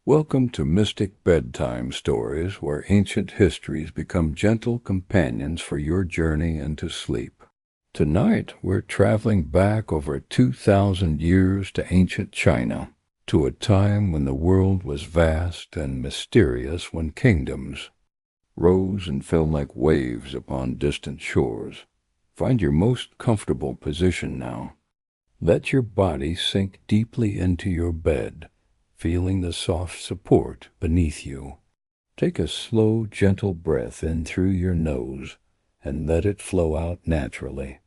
Welcome to Mystic Bedtime Stories, where ancient histories become gentle companions for your journey into sleep. Tonight, we're traveling back over 2,000 years to ancient China, to a time when the world was vast and mysterious, when kingdoms rose and fell like waves upon distant shores. Find your most comfortable position now. Let your body sink deeply into your bed, feeling the soft support beneath you. Take a slow, gentle breath in through your nose and let it flow out naturally.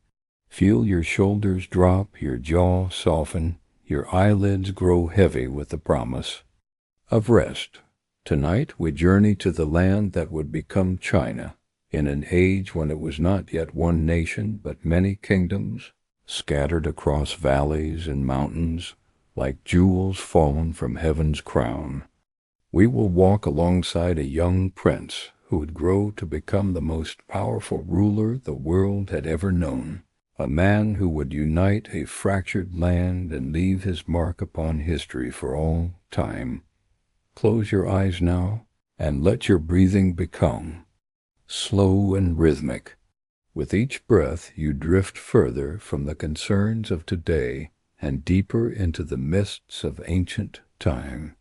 Feel your shoulders drop, your jaw soften, your eyelids grow heavy with the promise of rest. Tonight we journey to the land that would become China, in an age when it was not yet one nation but many kingdoms, scattered across valleys and mountains, like jewels fallen from heaven's crown. We will walk alongside a young prince who would grow to become the most powerful ruler the world had ever known, a man who would unite a fractured land and leave his mark upon history for all time. Close your eyes now and let your breathing become slow and rhythmic. With each breath you drift further from the concerns of today and deeper into the mists of ancient time.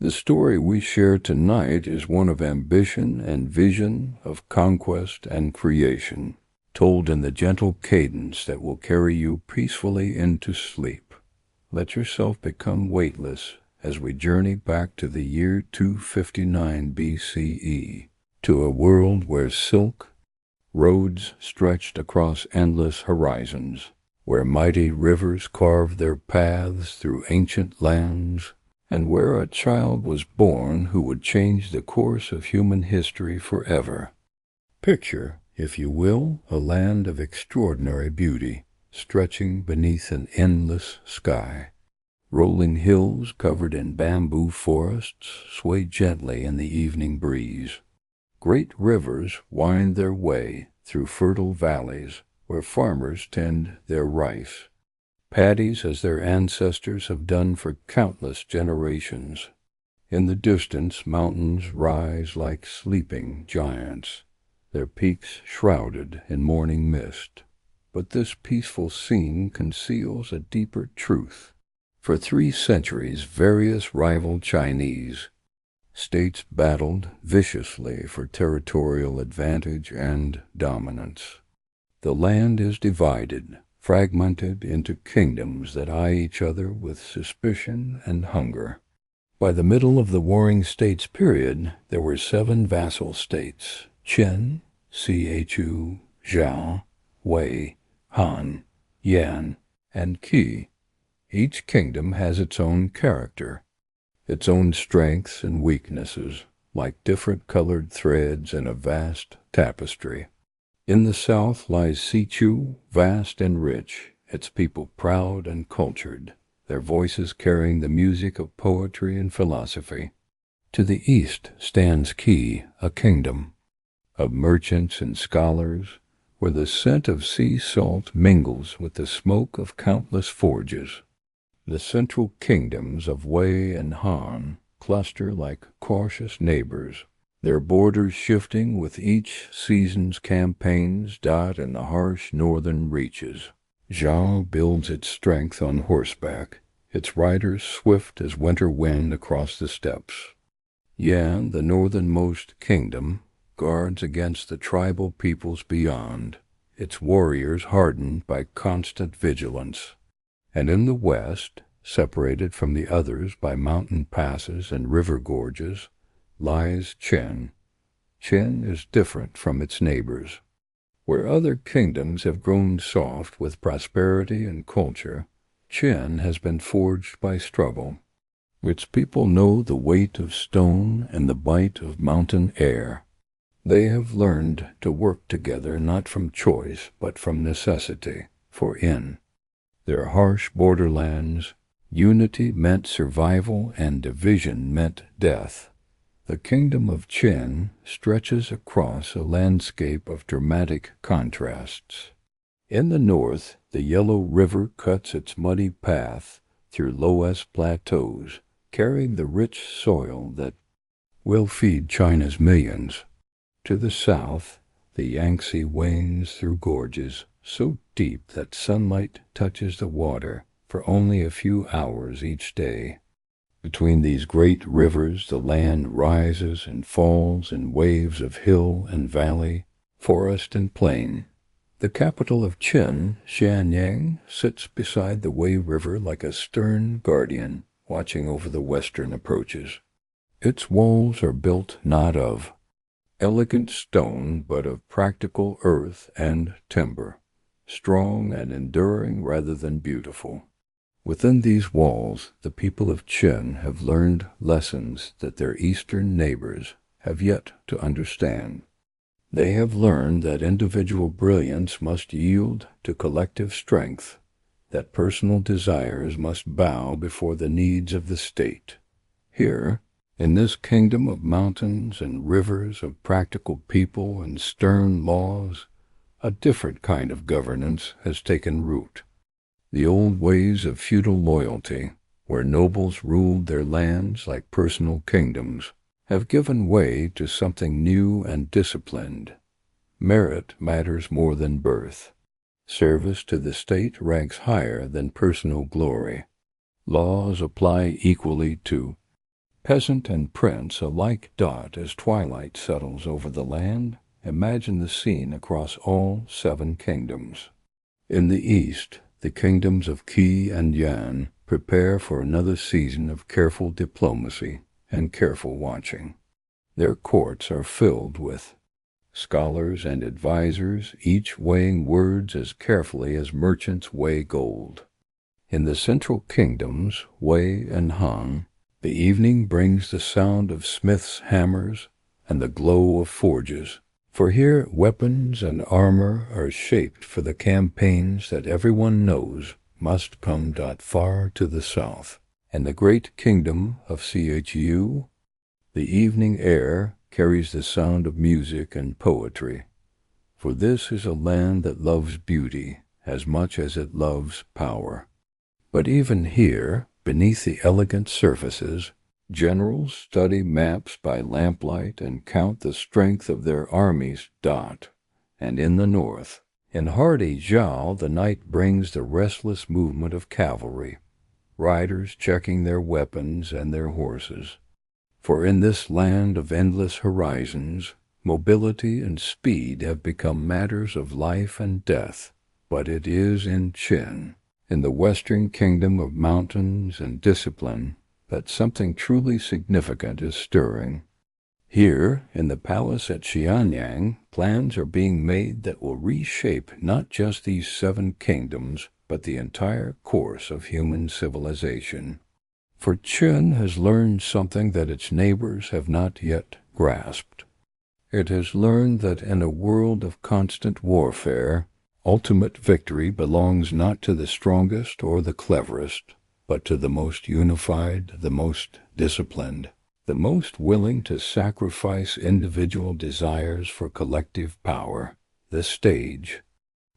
The story we share tonight is one of ambition and vision, of conquest and creation, told in the gentle cadence that will carry you peacefully into sleep. Let yourself become weightless as we journey back to the year 259 BCE, to a world where silk roads stretched across endless horizons, where mighty rivers carved their paths through ancient lands, and where a child was born who would change the course of human history forever. Picture, if you will, a land of extraordinary beauty, stretching beneath an endless sky. Rolling hills covered in bamboo forests sway gently in the evening breeze. Great rivers wind their way through fertile valleys, where farmers tend their rice paddies as their ancestors have done for countless generations. In the distance, mountains rise like sleeping giants, their peaks shrouded in morning mist. But this peaceful scene conceals a deeper truth. For 3 centuries, various rival Chinese states battled viciously for territorial advantage and dominance. The land is divided, fragmented into kingdoms that eye each other with suspicion and hunger. By the middle of the warring states period, there were 7 vassal states: Qin, Chu, Zhao, Wei, Han, Yan, and Qi. Each kingdom has its own character, its own strengths and weaknesses, like different colored threads in a vast tapestry. In the south lies Sichu, vast and rich, its people proud and cultured, their voices carrying the music of poetry and philosophy. To the east stands Qi, a kingdom of merchants and scholars, where the scent of sea salt mingles with the smoke of countless forges. The central kingdoms of Wei and Han cluster like cautious neighbors, their borders shifting with each season's campaigns dot in the harsh northern reaches. Zhao builds its strength on horseback, its riders swift as winter wind across the steppes. Yan, the northernmost kingdom, guards against the tribal peoples beyond, its warriors hardened by constant vigilance. And in the west, separated from the others by mountain passes and river gorges, lies Qin. Qin is different from its neighbors. Where other kingdoms have grown soft with prosperity and culture, Qin has been forged by struggle. Its people know the weight of stone and the bite of mountain air. They have learned to work together not from choice but from necessity, for in their harsh borderlands, unity meant survival and division meant death. The kingdom of Qin stretches across a landscape of dramatic contrasts. In the north, the Yellow River cuts its muddy path through Loess plateaus, carrying the rich soil that will feed China's millions. To the south, the Yangtze wanes through gorges so deep that sunlight touches the water for only a few hours each day. Between these great rivers, the land rises and falls in waves of hill and valley, forest and plain. The capital of Qin, Xianyang, sits beside the Wei River like a stern guardian, watching over the western approaches. Its walls are built not of elegant stone, but of practical earth and timber, strong and enduring rather than beautiful. Within these walls, the people of Qin have learned lessons that their eastern neighbors have yet to understand. They have learned that individual brilliance must yield to collective strength, that personal desires must bow before the needs of the state. Here, in this kingdom of mountains and rivers, of practical people and stern laws, a different kind of governance has taken root. The old ways of feudal loyalty, where nobles ruled their lands like personal kingdoms, have given way to something new and disciplined. Merit matters more than birth. Service to the state ranks higher than personal glory. Laws apply equally to peasant and prince alike. As twilight settles over the land, imagine the scene across all 7 kingdoms. In the east, the kingdoms of Qi and Yan prepare for another season of careful diplomacy and careful watching. Their courts are filled with scholars and advisors, each weighing words as carefully as merchants weigh gold. In the central kingdoms, Wei and Han, the evening brings the sound of smiths' hammers and the glow of forges, for here weapons and armor are shaped for the campaigns that everyone knows must come. Far to the south, in the great kingdom of Chu, the evening air carries the sound of music and poetry, for this is a land that loves beauty as much as it loves power. But even here, beneath the elegant surfaces, generals study maps by lamplight and count the strength of their armies. And in the north, in hardy Zhao, the night brings the restless movement of cavalry, riders checking their weapons and their horses. For in this land of endless horizons, mobility and speed have become matters of life and death. But it is in Qin, in the western kingdom of mountains and discipline, that something truly significant is stirring. Here, in the palace at Xianyang, plans are being made that will reshape not just these 7 kingdoms, but the entire course of human civilization. For Qin has learned something that its neighbors have not yet grasped. It has learned that in a world of constant warfare, ultimate victory belongs not to the strongest or the cleverest, but to the most unified, the most disciplined, the most willing to sacrifice individual desires for collective power. The stage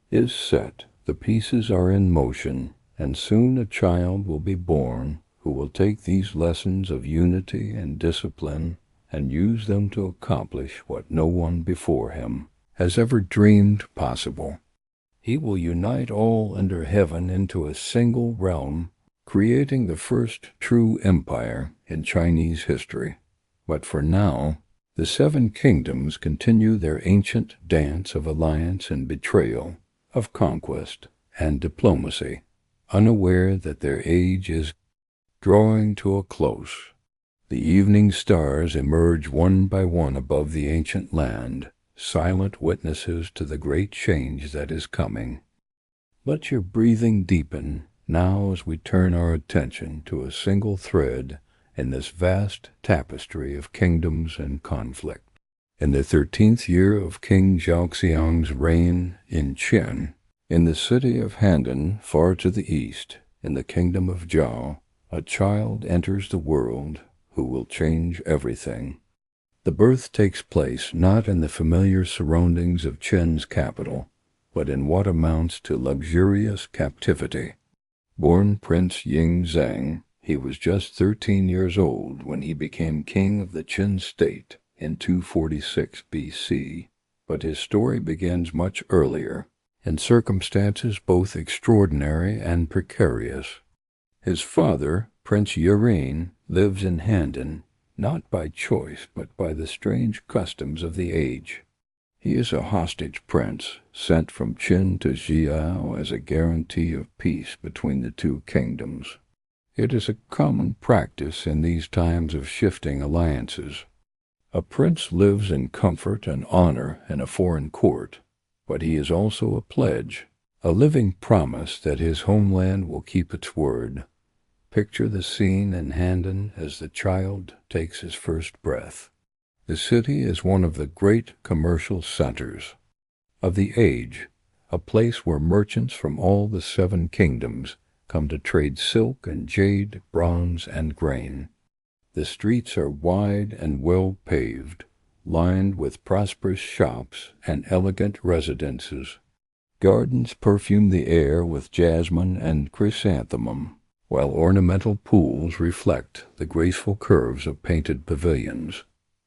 is set, the pieces are in motion, and soon a child will be born who will take these lessons of unity and discipline and use them to accomplish what no one before him has ever dreamed possible. He will unite all under heaven into a single realm, creating the first true empire in Chinese history. But for now, the 7 kingdoms continue their ancient dance of alliance and betrayal, of conquest and diplomacy, unaware that their age is drawing to a close. The evening stars emerge one by one above the ancient land, silent witnesses to the great change that is coming. Let your breathing deepen now as we turn our attention to a single thread in this vast tapestry of kingdoms and conflict. In the 13th year of King Zhaoxiang's reign in Qin, in the city of Handan, far to the east, in the kingdom of Zhao, a child enters the world who will change everything. The birth takes place not in the familiar surroundings of Qin's capital, but in what amounts to luxurious captivity. Born Prince Ying Zhang, He was just 13 years old when he became king of the Qin state in 246 BC, but his story begins much earlier, in circumstances both extraordinary and precarious. His father, Prince Yuren, lives in Handan, not by choice but by the strange customs of the age. He is a hostage prince, sent from Qin to Xiao as a guarantee of peace between the two kingdoms. It is a common practice in these times of shifting alliances. A prince lives in comfort and honor in a foreign court, but he is also a pledge, a living promise that his homeland will keep its word. Picture the scene in Handan as the child takes his first breath. The city is one of the great commercial centers of the age, a place where merchants from all the 7 kingdoms come to trade silk and jade, bronze and grain. The streets are wide and well paved, lined with prosperous shops and elegant residences. Gardens perfume the air with jasmine and chrysanthemum, while ornamental pools reflect the graceful curves of painted pavilions.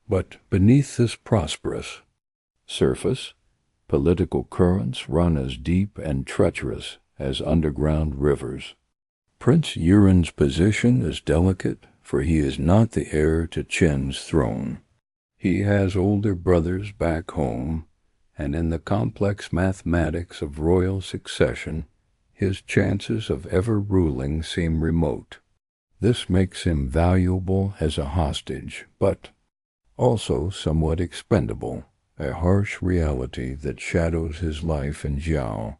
But beneath this prosperous surface, political currents run as deep and treacherous as underground rivers. Prince Yuren's position is delicate, for he is not the heir to Qin's throne. He has older brothers back home, and in the complex mathematics of royal succession, his chances of ever ruling seem remote. This makes him valuable as a hostage, but also somewhat expendable, a harsh reality that shadows his life in Zhao.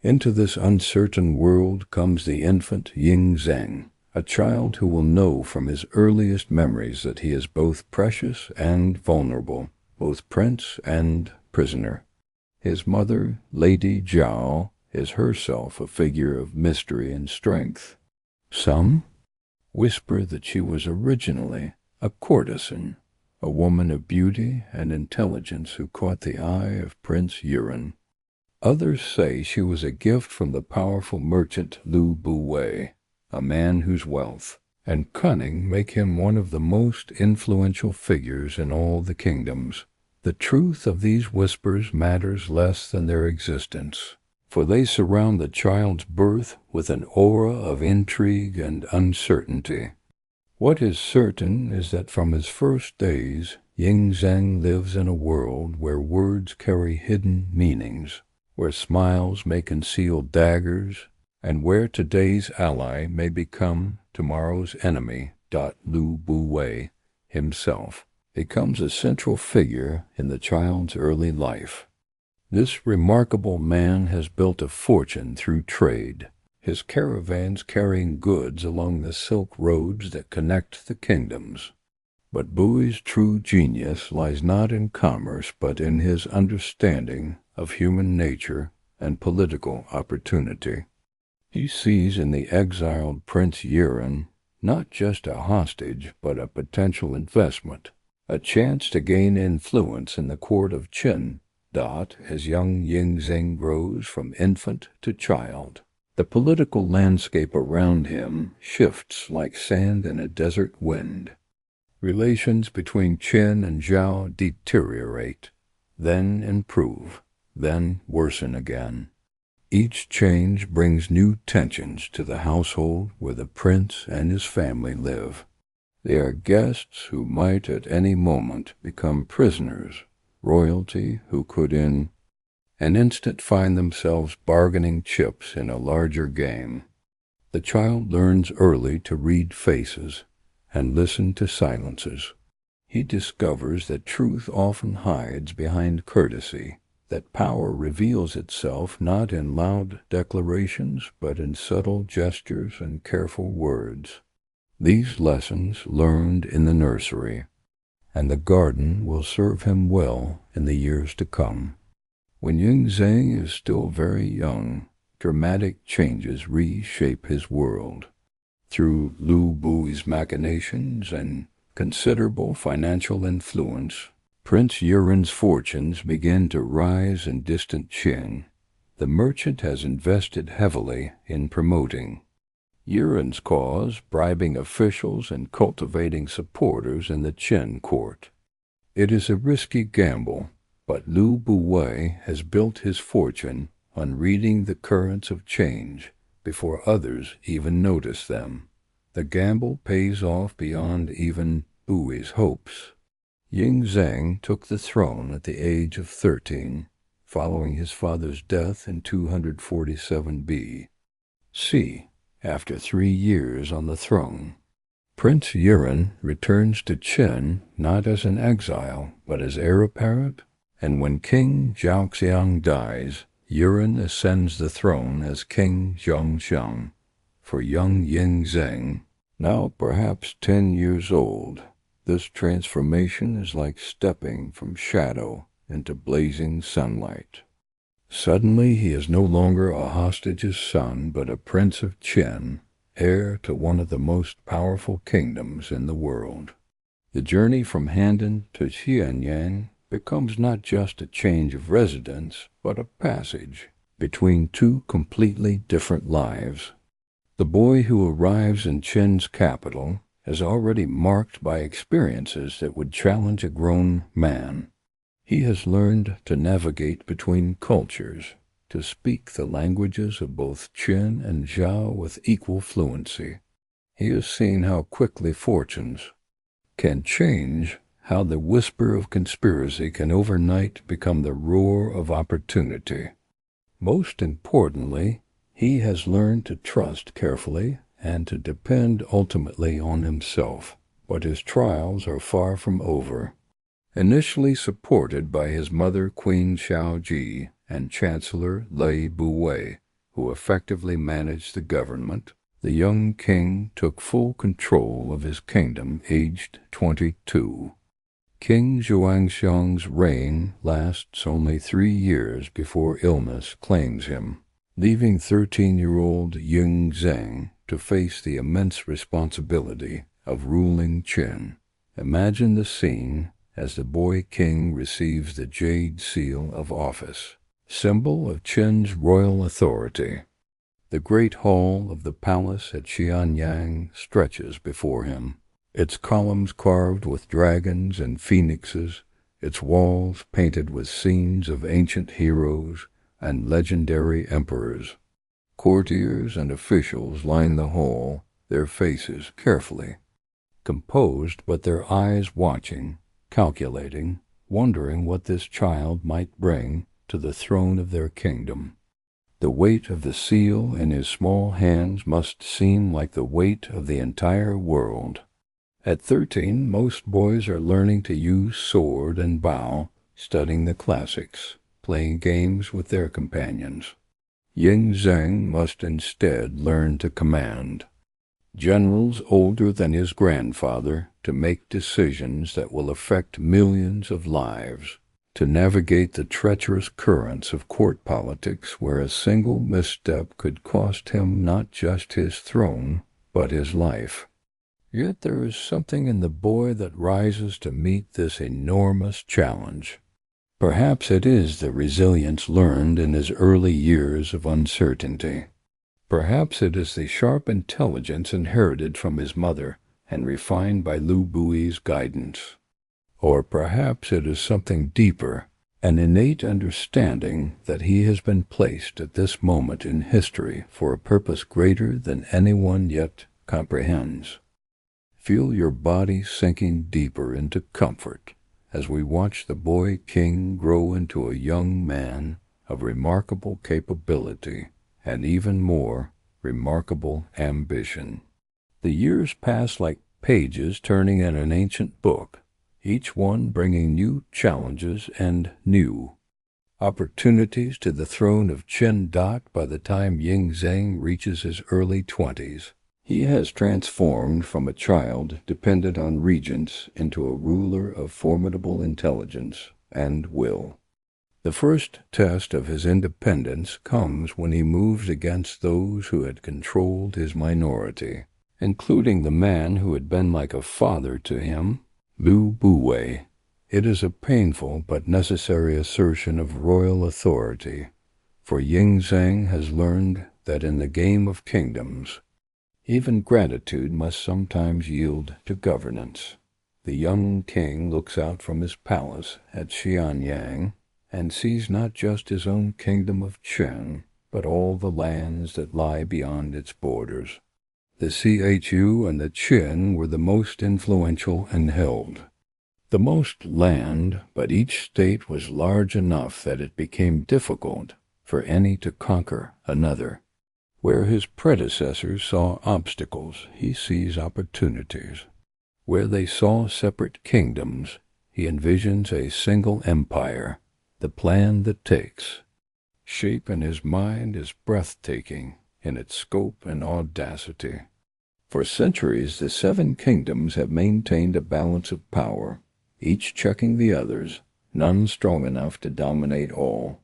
Into this uncertain world comes the infant Yingzheng, a child who will know from his earliest memories that he is both precious and vulnerable, both prince and prisoner. His mother, Lady Zhao, is herself a figure of mystery and strength. Some whisper that she was originally a courtesan, a woman of beauty and intelligence who caught the eye of Prince Yuren. Others say she was a gift from the powerful merchant Lu Buwei, a man whose wealth and cunning make him one of the most influential figures in all the kingdoms. The truth of these whispers matters less than their existence, for they surround the child's birth with an aura of intrigue and uncertainty. What is certain is that from his first days, Yingzheng lives in a world where words carry hidden meanings, where smiles may conceal daggers, and where today's ally may become tomorrow's enemy. Lu Buwei himself becomes a central figure in the child's early life. This remarkable man has built a fortune through trade, his caravans carrying goods along the silk roads that connect the kingdoms. But Bui's true genius lies not in commerce, but in his understanding of human nature and political opportunity. He sees in the exiled Prince Yuren not just a hostage, but a potential investment, a chance to gain influence in the court of Qin. As young Yingzheng grows from infant to child, the political landscape around him shifts like sand in a desert wind. Relations between Qin and Zhao deteriorate, then improve, then worsen again. Each change brings new tensions to the household where the prince and his family live. They are guests who might at any moment become prisoners, royalty who could in an instant find themselves bargaining chips in a larger game. The child learns early to read faces and listen to silences. He discovers that truth often hides behind courtesy, that power reveals itself not in loud declarations, but in subtle gestures and careful words. These lessons learned in the nursery, and the garden will serve him well in the years to come. When Yingzheng is still very young, dramatic changes reshape his world. Through Lu Bui's machinations and considerable financial influence, Prince Yuren's fortunes begin to rise in distant Qin. The merchant has invested heavily in promoting Yuren's cause, bribing officials and cultivating supporters in the Qin court. It is a risky gamble, but Lu Buwei has built his fortune on reading the currents of change before others even notice them. The gamble pays off beyond even Buwei's hopes. Ying Zheng took the throne at the age of 13, following his father's death in 247 B.C. After 3 years on the throne, Prince Yuren returns to Qin not as an exile, but as heir apparent, and when King Zhaoxiang dies, Yuren ascends the throne as King Zhongxiang. For young Ying Zheng, now perhaps 10 years old, this transformation is like stepping from shadow into blazing sunlight. Suddenly he is no longer a hostage's son, but a prince of Qin, heir to one of the most powerful kingdoms in the world. The journey from Handan to Xianyang becomes not just a change of residence, but a passage between two completely different lives. The boy who arrives in Qin's capital is already marked by experiences that would challenge a grown man. He has learned to navigate between cultures, to speak the languages of both Qin and Zhao with equal fluency. He has seen how quickly fortunes can change, how the whisper of conspiracy can overnight become the roar of opportunity. Most importantly, he has learned to trust carefully and to depend ultimately on himself. But his trials are far from over. Initially supported by his mother Queen Xiaoji and Chancellor Lei Buwei, who effectively managed the government, the young king took full control of his kingdom aged 22. King Zhuangxiang's reign lasts only 3 years before illness claims him, leaving 13-year-old Ying Zheng to face the immense responsibility of ruling Qin. Imagine the scene as the boy king receives the Jade Seal of Office, symbol of Qin's royal authority. The great hall of the palace at Xianyang stretches before him, its columns carved with dragons and phoenixes, its walls painted with scenes of ancient heroes and legendary emperors. Courtiers and officials line the hall, their faces carefully composed, but their eyes watching, calculating, wondering what this child might bring to the throne of their kingdom. The weight of the seal in his small hands must seem like the weight of the entire world. At 13, most boys are learning to use sword and bow, studying the classics, playing games with their companions. Ying Zheng must instead learn to command. Generals older than his grandfather, to make decisions that will affect millions of lives, to navigate the treacherous currents of court politics where a single misstep could cost him not just his throne, but his life. Yet there is something in the boy that rises to meet this enormous challenge. Perhaps it is the resilience learned in his early years of uncertainty. Perhaps it is the sharp intelligence inherited from his mother and refined by Lu Bui's guidance. Or perhaps it is something deeper, an innate understanding that he has been placed at this moment in history for a purpose greater than anyone yet comprehends. Feel your body sinking deeper into comfort as we watch the boy king grow into a young man of remarkable capability and even more remarkable ambition. The years pass like pages turning in an ancient book, each one bringing new challenges and new opportunities to the throne of Qin. By the time Ying Zheng reaches his early 20s, he has transformed from a child dependent on regents into a ruler of formidable intelligence and will. The first test of his independence comes when he moves against those who had controlled his minority, including the man who had been like a father to him, Lu Buwei. It is a painful but necessary assertion of royal authority, for Ying Zheng has learned that in the game of kingdoms, Even gratitude must sometimes yield to governance. The young king looks out from his palace at Xianyang and sees not just his own kingdom of Qin, but all the lands that lie beyond its borders. The Chu and the Qin were the most influential and held the most land, but each state was large enough that it became difficult for any to conquer another. Where his predecessors saw obstacles, he sees opportunities. Where they saw separate kingdoms, he envisions a single empire, the plan that takes shape in his mind is breathtaking in its scope and audacity. For centuries, the seven kingdoms have maintained a balance of power, each checking the others, none strong enough to dominate all.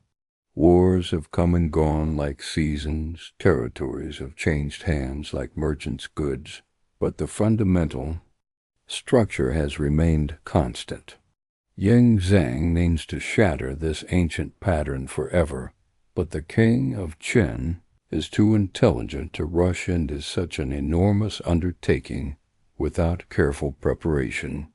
Wars have come and gone like seasons, territories have changed hands like merchants' goods, but the fundamental structure has remained constant. Ying Zhang means to shatter this ancient pattern forever, but the king of Qin is too intelligent to rush into such an enormous undertaking without careful preparation.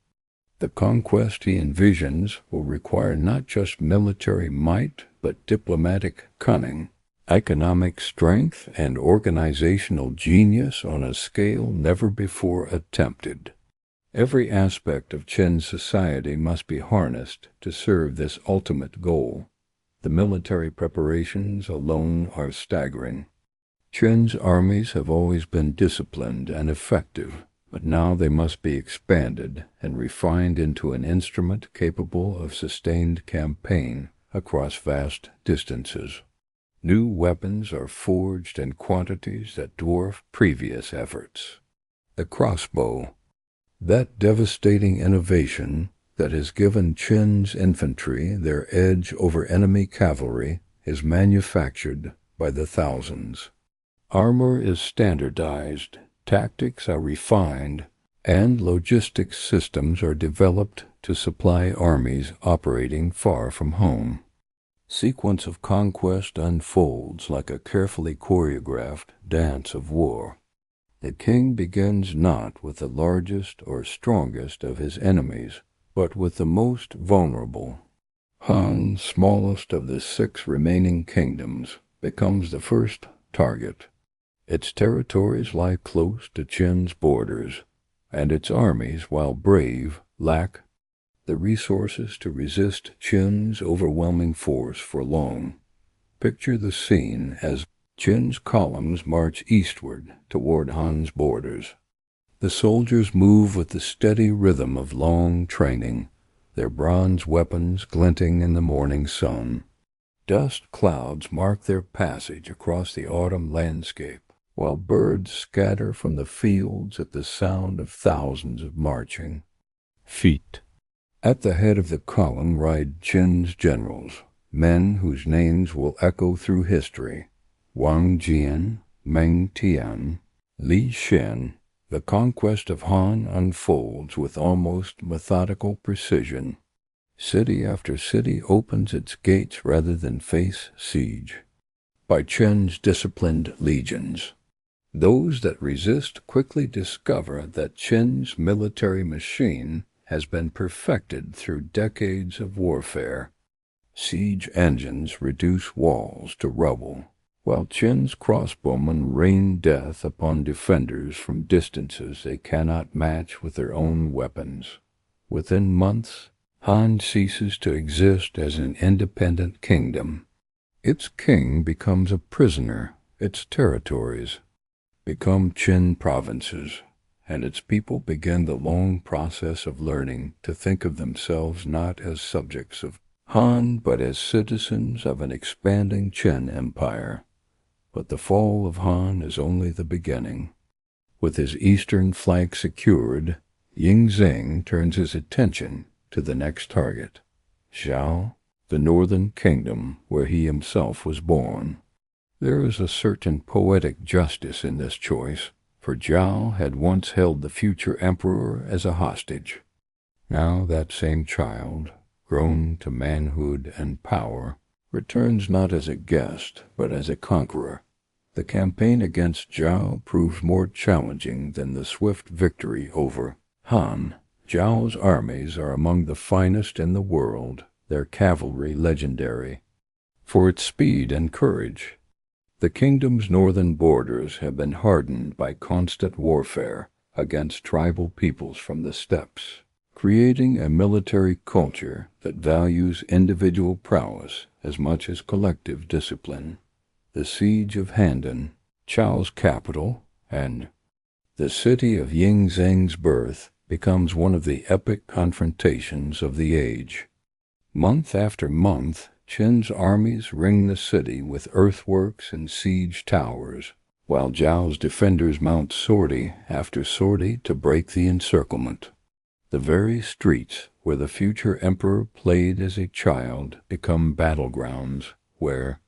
The conquest he envisions will require not just military might, but diplomatic cunning, economic strength, and organizational genius on a scale never before attempted. Every aspect of Qin society must be harnessed to serve this ultimate goal. The military preparations alone are staggering. Qin's armies have always been disciplined and effective, but now they must be expanded and refined into an instrument capable of sustained campaign across vast distances. New weapons are forged in quantities that dwarf previous efforts. The crossbow, that devastating innovation that has given Qin's infantry their edge over enemy cavalry, is manufactured by the thousands. Armor is standardized, tactics are refined, and logistics systems are developed to supply armies operating far from home. Sequence of conquest unfolds like a carefully choreographed dance of war. The king begins not with the largest or strongest of his enemies, but with the most vulnerable. Han, smallest of the 6 remaining kingdoms, becomes the first target. Its territories lie close to Qin's borders, and its armies, while brave, lack the resources to resist Qin's overwhelming force for long. Picture the scene as Qin's columns march eastward toward Han's borders. The soldiers move with the steady rhythm of long training, their bronze weapons glinting in the morning sun. Dust clouds mark their passage across the autumn landscape, while birds scatter from the fields at the sound of thousands of marching feet. At the head of the column ride Qin's generals, men whose names will echo through history: Wang Jian, Meng Tian, Li Xin. The conquest of Han unfolds with almost methodical precision. City after city opens its gates rather than face siege by Qin's disciplined legions. Those that resist quickly discover that Qin's military machine has been perfected through decades of warfare. Siege engines reduce walls to rubble, while Qin's crossbowmen rain death upon defenders from distances they cannot match with their own weapons. Within months, Han ceases to exist as an independent kingdom. Its king becomes a prisoner, its territories become Qin provinces, and its people begin the long process of learning to think of themselves not as subjects of Han, but as citizens of an expanding Qin empire. But the fall of Han is only the beginning. With his eastern flank secured, Ying Zheng turns his attention to the next target, Zhao, the northern kingdom where he himself was born. There is a certain poetic justice in this choice, for Zhao had once held the future emperor as a hostage. Now that same child, grown to manhood and power, returns not as a guest, but as a conqueror. The campaign against Zhao proved more challenging than the swift victory over Han. Zhao's armies are among the finest in the world, their cavalry legendary for its speed and courage. The kingdom's northern borders have been hardened by constant warfare against tribal peoples from the steppes, creating a military culture that values individual prowess as much as collective discipline. The siege of Handan, Zhao's capital, and the city of Yingzheng's birth becomes one of the epic confrontations of the age. Month after month, Qin's armies ring the city with earthworks and siege towers, while Zhao's defenders mount sortie after sortie to break the encirclement. The very streets where the future emperor played as a child become battlegrounds where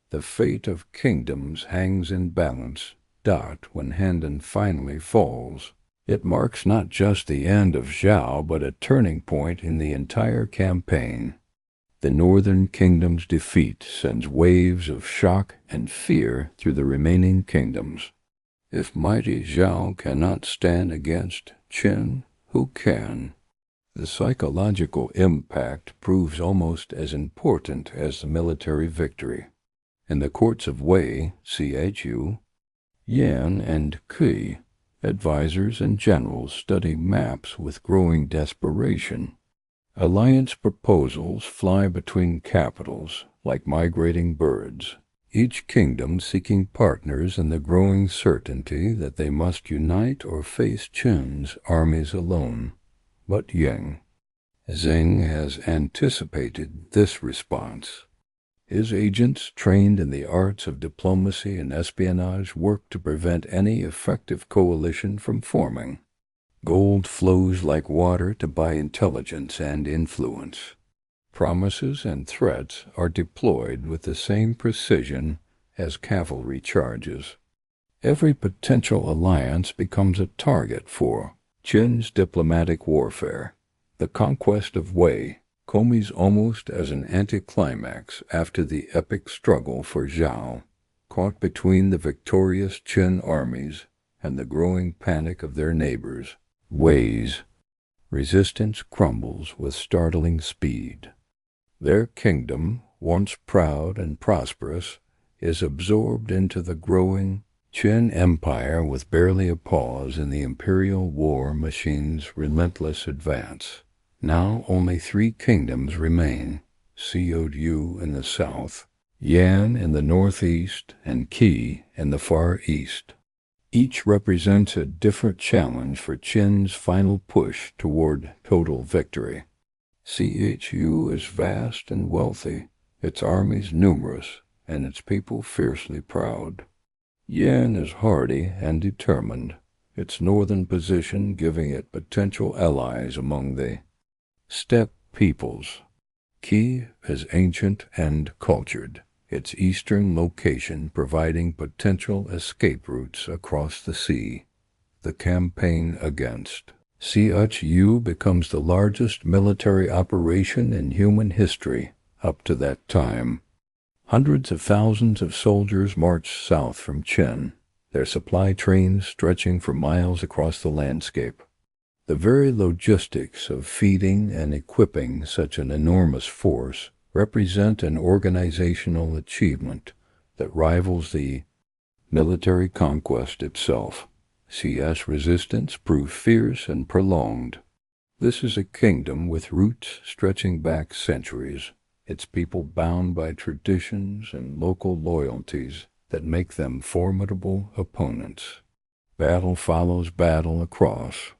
the fate of kingdoms hangs in balance. When Handan finally falls, it marks not just the end of Zhao but a turning point in the entire campaign. The northern kingdom's defeat sends waves of shock and fear through the remaining kingdoms. If mighty Zhao cannot stand against Qin, who can? The psychological impact proves almost as important as the military victory. In the courts of Wei, Chu, Yan, and Qi, advisors and generals study maps with growing desperation. Alliance proposals fly between capitals like migrating birds, each kingdom seeking partners in the growing certainty that they must unite or face Qin's armies alone. But Zheng has anticipated this response. His agents, trained in the arts of diplomacy and espionage, work to prevent any effective coalition from forming. Gold flows like water to buy intelligence and influence. Promises and threats are deployed with the same precision as cavalry charges. Every potential alliance becomes a target for Qin's diplomatic warfare. The conquest of Wei comes almost as an anticlimax after the epic struggle for Zhao, caught between the victorious Qin armies and the growing panic of their neighbors. Wei's resistance crumbles with startling speed. Their kingdom, once proud and prosperous, is absorbed into the growing Qin Empire with barely a pause in the imperial war machine's relentless advance. Now only 3 kingdoms remain: Yu in the south, Yan in the northeast, and Qi in the far east. Each represents a different challenge for Qin's final push toward total victory. Chu is vast and wealthy, its armies numerous, and its people fiercely proud. Yan is hardy and determined, its northern position giving it potential allies among the steppe peoples. Qi is ancient and cultured, its eastern location providing potential escape routes across the sea. The campaign against Yu becomes the largest military operation in human history up to that time. Hundreds of thousands of soldiers march south from Qin, their supply trains stretching for miles across the landscape. The very logistics of feeding and equipping such an enormous force represent an organizational achievement that rivals the military conquest itself. Resistance proved fierce and prolonged. This is a kingdom with roots stretching back centuries, its people bound by traditions and local loyalties that make them formidable opponents. Battle follows battle across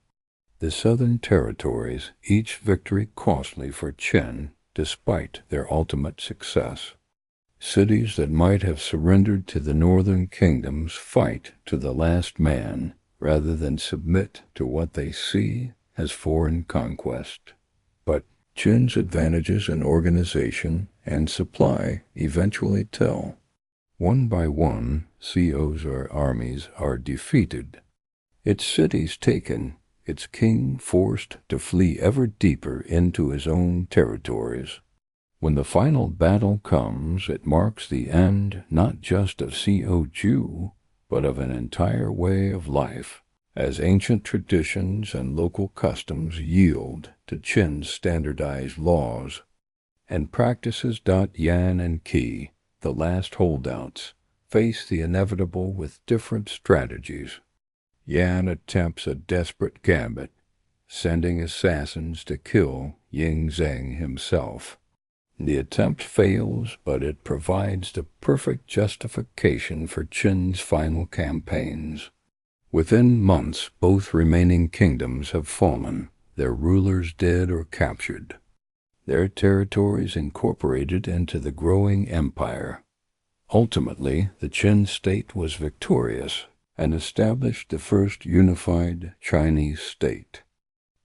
the southern territories, each victory costly for Qin despite their ultimate success. Cities that might have surrendered to the northern kingdoms fight to the last man rather than submit to what they see as foreign conquest. But Qin's advantages in organization and supply eventually tell. One by one, armies are defeated, its cities taken, its king forced to flee ever deeper into his own territories. When the final battle comes, it marks the end not just of Cu, but of an entire way of life, as ancient traditions and local customs yield to Qin's standardized laws and practices. Yan and Qi, the last holdouts, face the inevitable with different strategies. Yan attempts a desperate gambit, sending assassins to kill Ying Zheng himself. The attempt fails, but it provides the perfect justification for Qin's final campaigns. Within months, both remaining kingdoms have fallen, their rulers dead or captured, their territories incorporated into the growing empire. Ultimately, the Qin state was victorious and established the first unified Chinese state.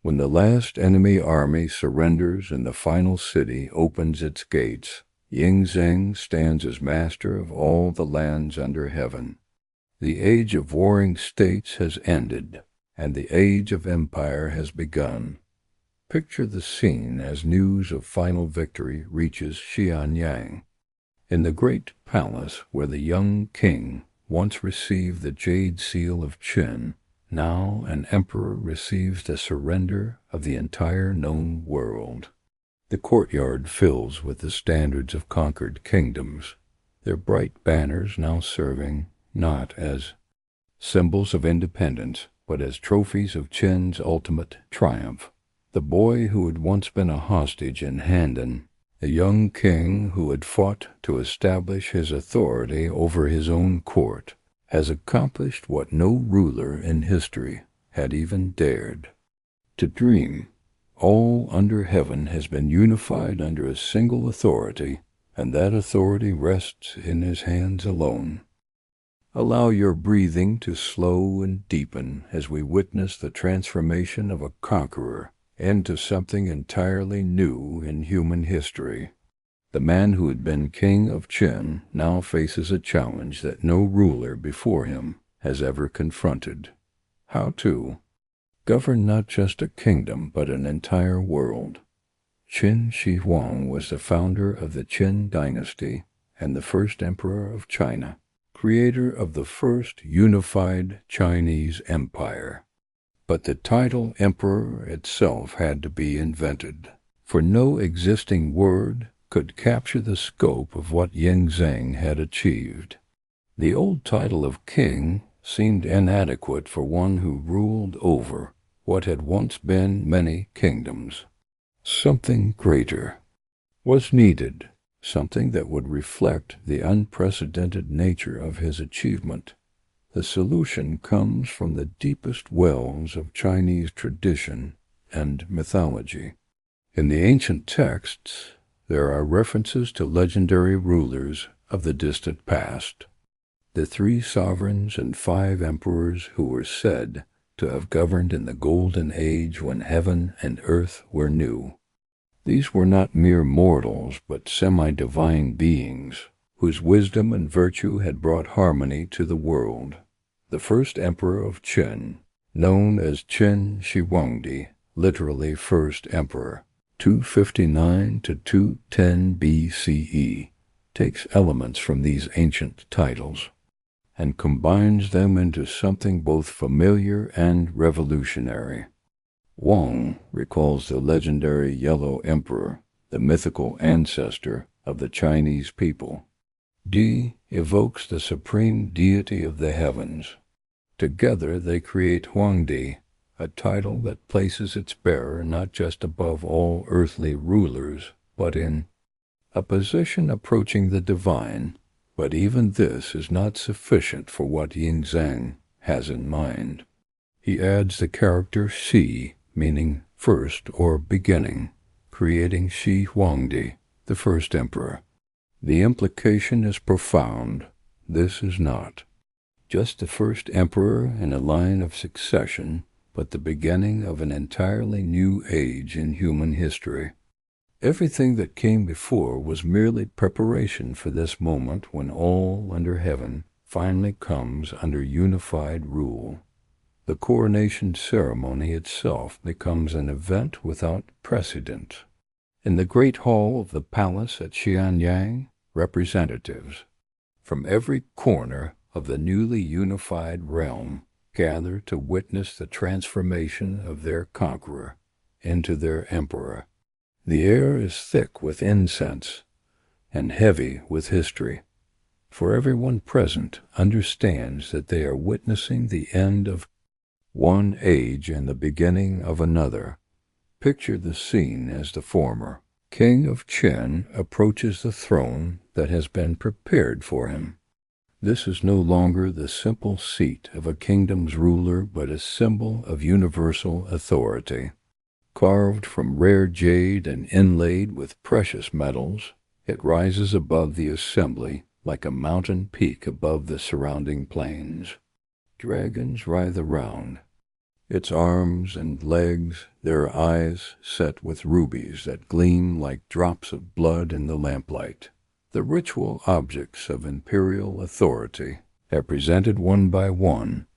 When the last enemy army surrenders and the final city opens its gates, Ying Zheng stands as master of all the lands under heaven. The age of warring states has ended, and the age of empire has begun. Picture the scene as news of final victory reaches Xianyang. In the great palace where the young king once received the jade seal of Qin, now an emperor receives the surrender of the entire known world. The courtyard fills with the standards of conquered kingdoms, their bright banners now serving not as symbols of independence, but as trophies of Qin's ultimate triumph. The boy who had once been a hostage in Handan, the young king who had fought to establish his authority over his own court, has accomplished what no ruler in history had even dared to dream. All under heaven has been unified under a single authority, and that authority rests in his hands alone. Allow your breathing to slow and deepen as we witness the transformation of a conqueror into something entirely new in human history. The man who had been king of Qin now faces a challenge that no ruler before him has ever confronted. How to govern not just a kingdom, but an entire world. Qin Shi Huang was the founder of the Qin Dynasty and the first emperor of China, creator of the first unified Chinese empire. But the title emperor itself had to be invented, for no existing word could capture the scope of what Ying Zheng had achieved. The old title of king seemed inadequate for one who ruled over what had once been many kingdoms. Something greater was needed, something that would reflect the unprecedented nature of his achievement. The solution comes from the deepest wells of Chinese tradition and mythology. In the ancient texts, there are references to legendary rulers of the distant past, the 3 sovereigns and 5 emperors who were said to have governed in the golden age when heaven and earth were new. These were not mere mortals, but semi-divine beings, whose wisdom and virtue had brought harmony to the world. The first emperor of Qin, known as Qin Shi Huang, literally first emperor, 259 to 210 BCE, takes elements from these ancient titles and combines them into something both familiar and revolutionary. Wang recalls the legendary Yellow Emperor, the mythical ancestor of the Chinese people. Di evokes the supreme deity of the heavens. Together they create Huangdi, a title that places its bearer not just above all earthly rulers, but in a position approaching the divine. But even this is not sufficient for what Ying Zheng has in mind. He adds the character Shi, meaning first or beginning, creating Shi Huangdi, the first emperor. The implication is profound. This is not just the first emperor in a line of succession, but the beginning of an entirely new age in human history. Everything that came before was merely preparation for this moment when all under heaven finally comes under unified rule. The coronation ceremony itself becomes an event without precedent. In the great hall of the palace at Xianyang, representatives from every corner of the newly unified realm gather to witness the transformation of their conqueror into their emperor. The air is thick with incense and heavy with history, for everyone present understands that they are witnessing the end of one age and the beginning of another. Picture the scene as the former king of Qin approaches the throne that has been prepared for him. This is no longer the simple seat of a kingdom's ruler, but a symbol of universal authority. Carved from rare jade and inlaid with precious metals, it rises above the assembly like a mountain peak above the surrounding plains. Dragons writhe around its arms and legs, their eyes set with rubies that gleam like drops of blood in the lamplight. The ritual objects of imperial authority are presented one by one.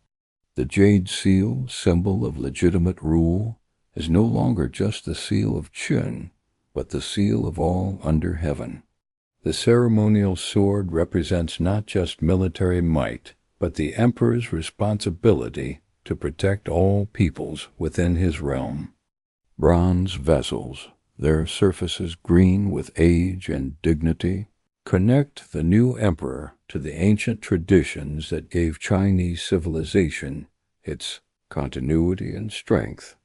The jade seal, symbol of legitimate rule, is no longer just the seal of Qin, but the seal of all under heaven. The ceremonial sword represents not just military might, but the emperor's responsibility to protect all peoples within his realm. Bronze vessels, their surfaces green with age and dignity, connect the new emperor to the ancient traditions that gave Chinese civilization its continuity and strength.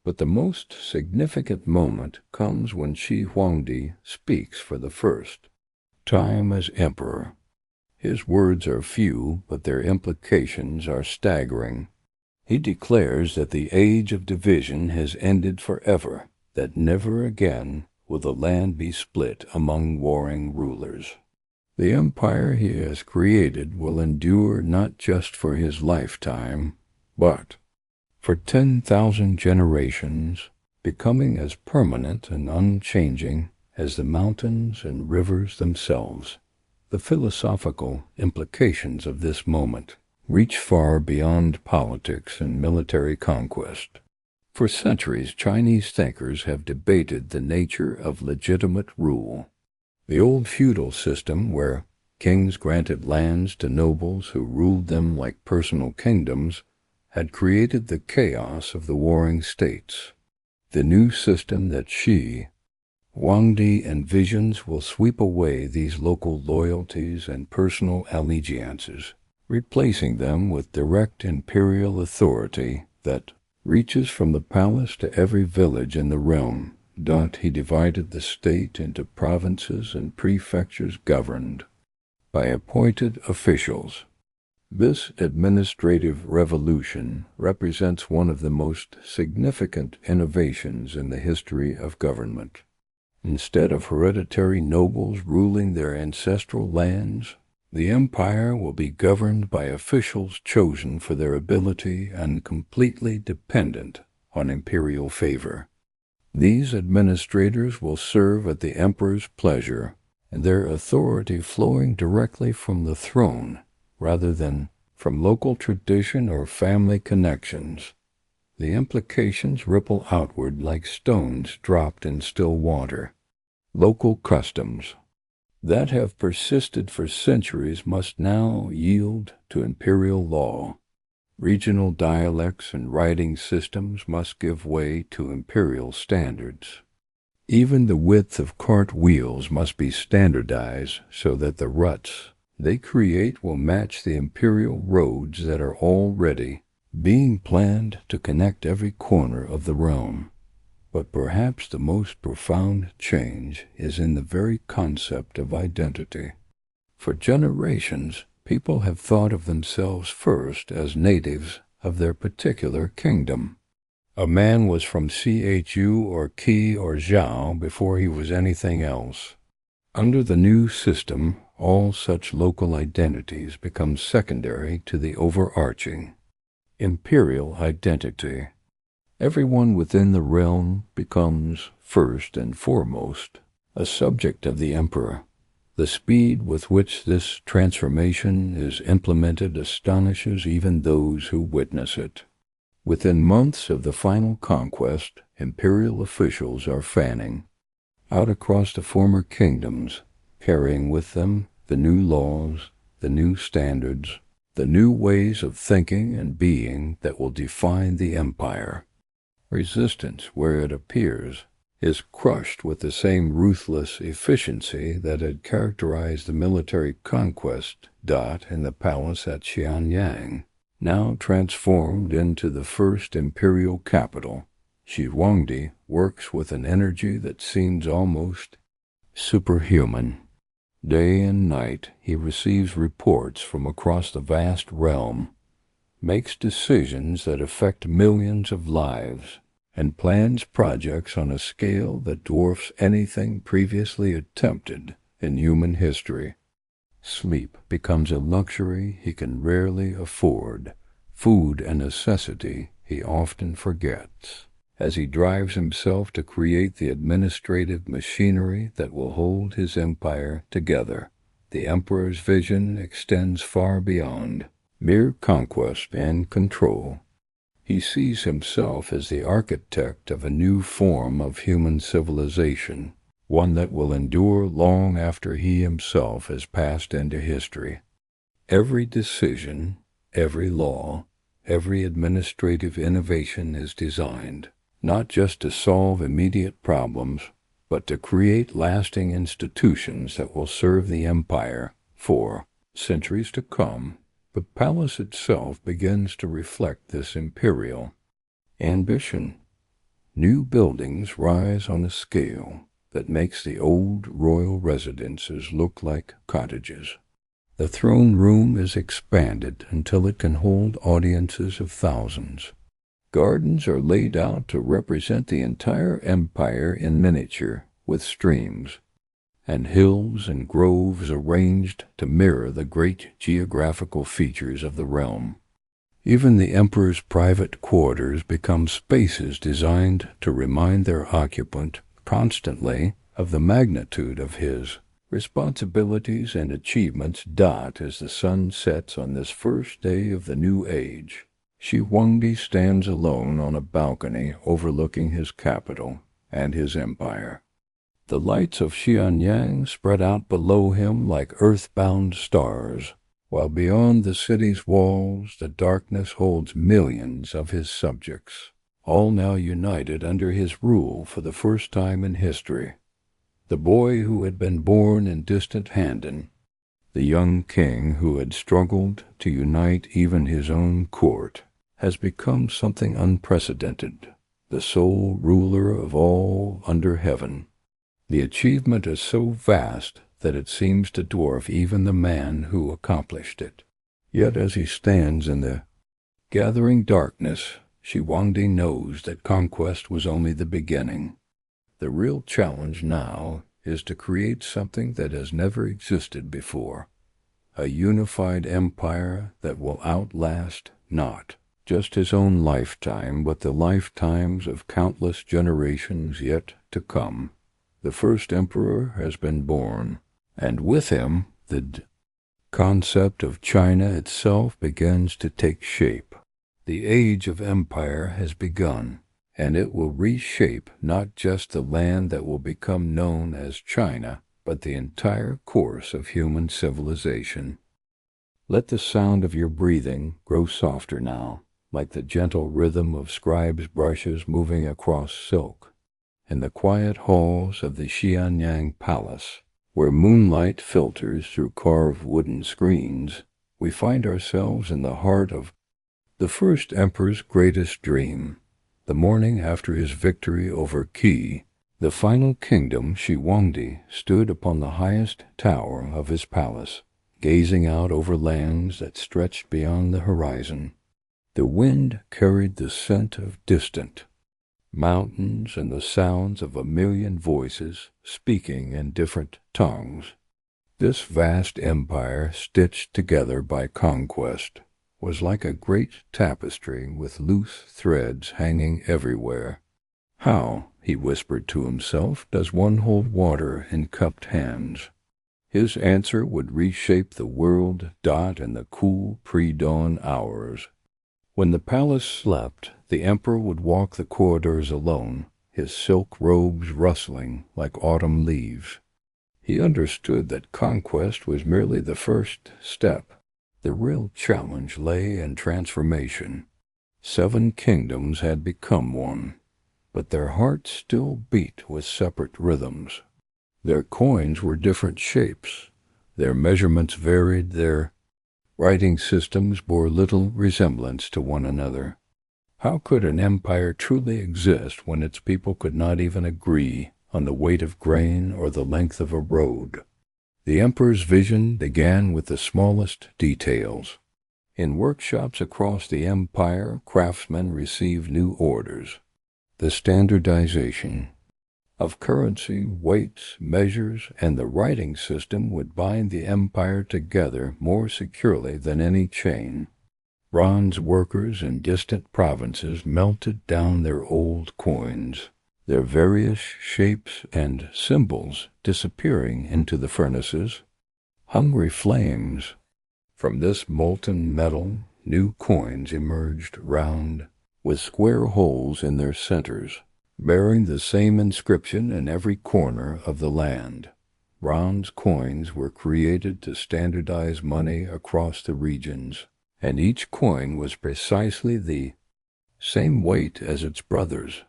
But the most significant moment comes when Shi Huang speaks for the first time as emperor. His words are few, but their implications are staggering. He declares that the age of division has ended forever, that never again will the land be split among warring rulers. The empire he has created will endure not just for his lifetime, but for 10,000 generations, becoming as permanent and unchanging as the mountains and rivers themselves. The philosophical implications of this moment reach far beyond politics and military conquest. For centuries, Chinese thinkers have debated the nature of legitimate rule. The old feudal system, where kings granted lands to nobles who ruled them like personal kingdoms, had created the chaos of the warring states. The new system that Shi Huang envisions will sweep away these local loyalties and personal allegiances, replacing them with direct imperial authority that reaches from the palace to every village in the realm. He divided the state into provinces and prefectures governed by appointed officials. This administrative revolution represents one of the most significant innovations in the history of government. Instead of hereditary nobles ruling their ancestral lands, the empire will be governed by officials chosen for their ability and completely dependent on imperial favor. These administrators will serve at the emperor's pleasure, and their authority flowing directly from the throne rather than from local tradition or family connections. The implications ripple outward like stones dropped in still water. Local customs that have persisted for centuries must now yield to imperial law. Regional dialects and writing systems must give way to imperial standards. Even the width of cart wheels must be standardized so that the ruts they create will match the imperial roads that are already being planned to connect every corner of the realm. But perhaps the most profound change is in the very concept of identity. For generations, people have thought of themselves first as natives of their particular kingdom. A man was from Chu or Qi or Zhao before he was anything else. Under the new system, all such local identities become secondary to the overarching imperial identity. Everyone within the realm becomes, first and foremost, a subject of the emperor. The speed with which this transformation is implemented astonishes even those who witness it. Within months of the final conquest, imperial officials are fanning out across the former kingdoms, carrying with them the new laws, the new standards, the new ways of thinking and being that will define the empire. Resistance, where it appears, is crushed with the same ruthless efficiency that had characterized the military conquest in the palace at Xianyang, now transformed into the first imperial capital. Shi Huang works with an energy that seems almost superhuman. Day and night he receives reports from across the vast realm, makes decisions that affect millions of lives, and plans projects on a scale that dwarfs anything previously attempted in human history. Sleep becomes a luxury he can rarely afford, food a necessity he often forgets, as he drives himself to create the administrative machinery that will hold his empire together. The emperor's vision extends far beyond mere conquest and control. He sees himself as the architect of a new form of human civilization, one that will endure long after he himself has passed into history. Every decision, every law, every administrative innovation is designed not just to solve immediate problems, but to create lasting institutions that will serve the empire for centuries to come. The palace itself begins to reflect this imperial ambition. New buildings rise on a scale that makes the old royal residences look like cottages. The throne room is expanded until it can hold audiences of thousands. Gardens are laid out to represent the entire empire in miniature, with streams, and hills and groves arranged to mirror the great geographical features of the realm. Even the emperor's private quarters become spaces designed to remind their occupant constantly of the magnitude of his responsibilities and achievements. As the sun sets on this first day of the new age, Shi Huang stands alone on a balcony overlooking his capital and his empire. The lights of Xianyang spread out below him like earthbound stars, while beyond the city's walls the darkness holds millions of his subjects, all now united under his rule for the first time in history. The boy who had been born in distant Handan, the young king who had struggled to unite even his own court, has become something unprecedented, the sole ruler of all under heaven. The achievement is so vast that it seems to dwarf even the man who accomplished it. Yet as he stands in the gathering darkness, Shi Huang knows that conquest was only the beginning. The real challenge now is to create something that has never existed before, a unified empire that will outlast not just his own lifetime, but the lifetimes of countless generations yet to come. The first emperor has been born, and with him the concept of China itself begins to take shape. The age of empire has begun, and it will reshape not just the land that will become known as China, but the entire course of human civilization. Let the sound of your breathing grow softer now, like the gentle rhythm of scribes' brushes moving across silk. In the quiet halls of the Xianyang Palace, where moonlight filters through carved wooden screens, we find ourselves in the heart of the first emperor's greatest dream. The morning after his victory over Qi, the final kingdom, Shi Huang stood upon the highest tower of his palace, gazing out over lands that stretched beyond the horizon. The wind carried the scent of distant mountains and the sounds of a million voices speaking in different tongues. This vast empire, stitched together by conquest, was like a great tapestry with loose threads hanging everywhere. How, he whispered to himself, does one hold water in cupped hands? His answer would reshape the world in the cool pre-dawn hours. When the palace slept, the emperor would walk the corridors alone, his silk robes rustling like autumn leaves. He understood that conquest was merely the first step. The real challenge lay in transformation. 7 kingdoms had become one, but their hearts still beat with separate rhythms. Their coins were different shapes, their measurements varied, their writing systems bore little resemblance to one another. How could an empire truly exist when its people could not even agree on the weight of grain or the length of a road? The emperor's vision began with the smallest details. In workshops across the empire, craftsmen received new orders. The standardization of currency, weights, measures, and the writing system would bind the empire together more securely than any chain. Bronze workers in distant provinces melted down their old coins, their various shapes and symbols disappearing into the furnaces. Hungry flames. From this molten metal, new coins emerged round, with square holes in their centers, bearing the same inscription in every corner of the land. Bronze coins were created to standardize money across the regions, and each coin was precisely the same weight as its brothers.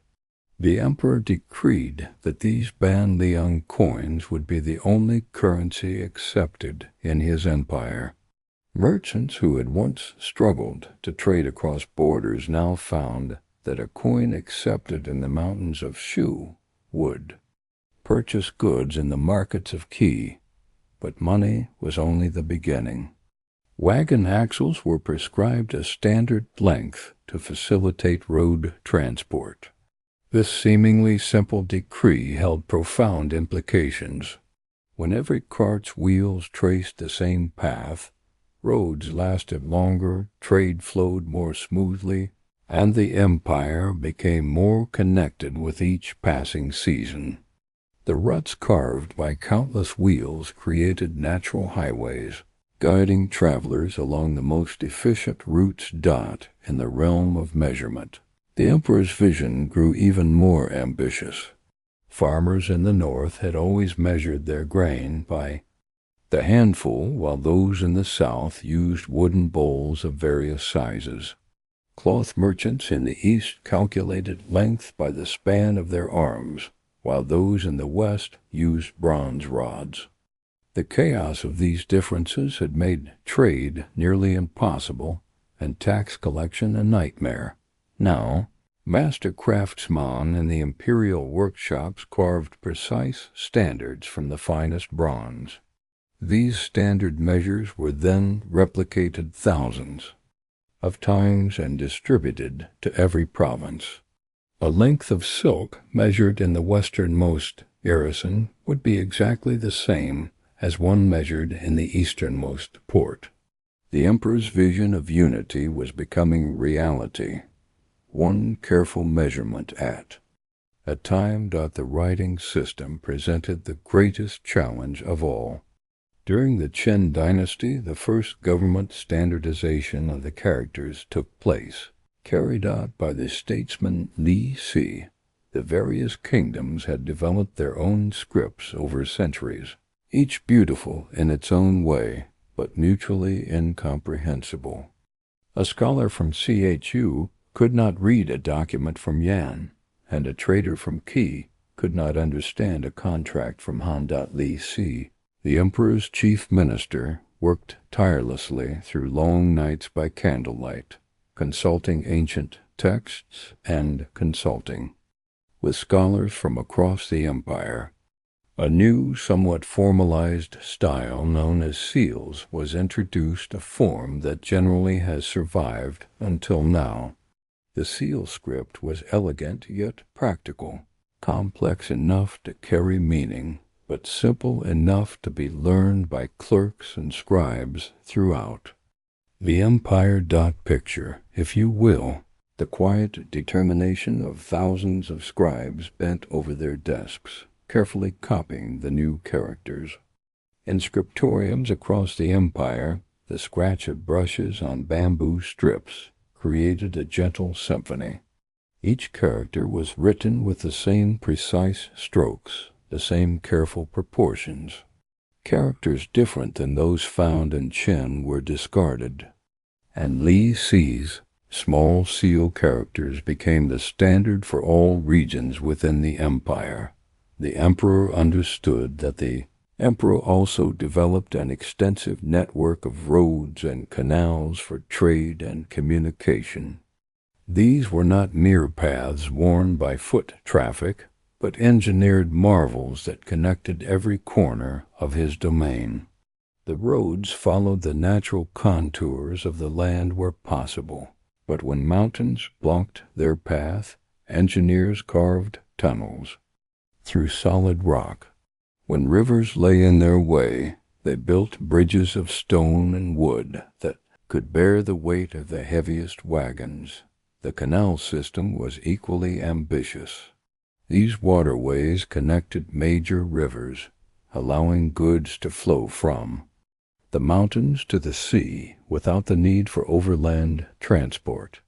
The emperor decreed that these Banliang coins would be the only currency accepted in his empire. Merchants who had once struggled to trade across borders now found that a coin accepted in the mountains of Shu would purchase goods in the markets of Qi, but money was only the beginning. Wagon axles were prescribed a standard length to facilitate road transport. This seemingly simple decree held profound implications. When every cart's wheels traced the same path, roads lasted longer, trade flowed more smoothly, and the empire became more connected with each passing season. The ruts carved by countless wheels created natural highways, guiding travelers along the most efficient routes in the realm of measurement. The emperor's vision grew even more ambitious. Farmers in the north had always measured their grain by the handful, while those in the south used wooden bowls of various sizes. Cloth merchants in the east calculated length by the span of their arms, while those in the west used bronze rods. The chaos of these differences had made trade nearly impossible and tax collection a nightmare. Now, master craftsmen in the imperial workshops carved precise standards from the finest bronze. These standard measures were then replicated thousands of times and distributed to every province. A length of silk measured in the westernmost garrison would be exactly the same as one measured in the easternmost port. The emperor's vision of unity was becoming reality. One careful measurement at a time. The writing system presented the greatest challenge of all. During the Qin Dynasty, the first government standardization of the characters took place, carried out by the statesman Li Si. The various kingdoms had developed their own scripts over centuries, each beautiful in its own way, but mutually incomprehensible. A scholar from Chu could not read a document from Yan, and a trader from Qi could not understand a contract from Han. Li Si. The emperor's chief minister worked tirelessly through long nights by candlelight, consulting ancient texts and consulting with scholars from across the empire. A new, somewhat formalized style known as seals was introduced, a form that generally has survived until now. The seal script was elegant yet practical, complex enough to carry meaning, but simple enough to be learned by clerks and scribes throughout. The empire. Picture, if you will, the quiet determination of thousands of scribes bent over their desks, carefully copying the new characters. In scriptoriums across the empire, the scratch of brushes on bamboo strips created a gentle symphony. Each character was written with the same precise strokes, the same careful proportions. Characters different than those found in Qin were discarded, and Li Si's small seal characters became the standard for all regions within the empire. The emperor understood that the emperor also developed an extensive network of roads and canals for trade and communication. These were not mere paths worn by foot traffic, but engineered marvels that connected every corner of his domain. The roads followed the natural contours of the land where possible, but when mountains blocked their path, engineers carved tunnels through solid rock. When rivers lay in their way, they built bridges of stone and wood that could bear the weight of the heaviest wagons. The canal system was equally ambitious. These waterways connected major rivers, allowing goods to flow from the mountains to the sea without the need for overland transport.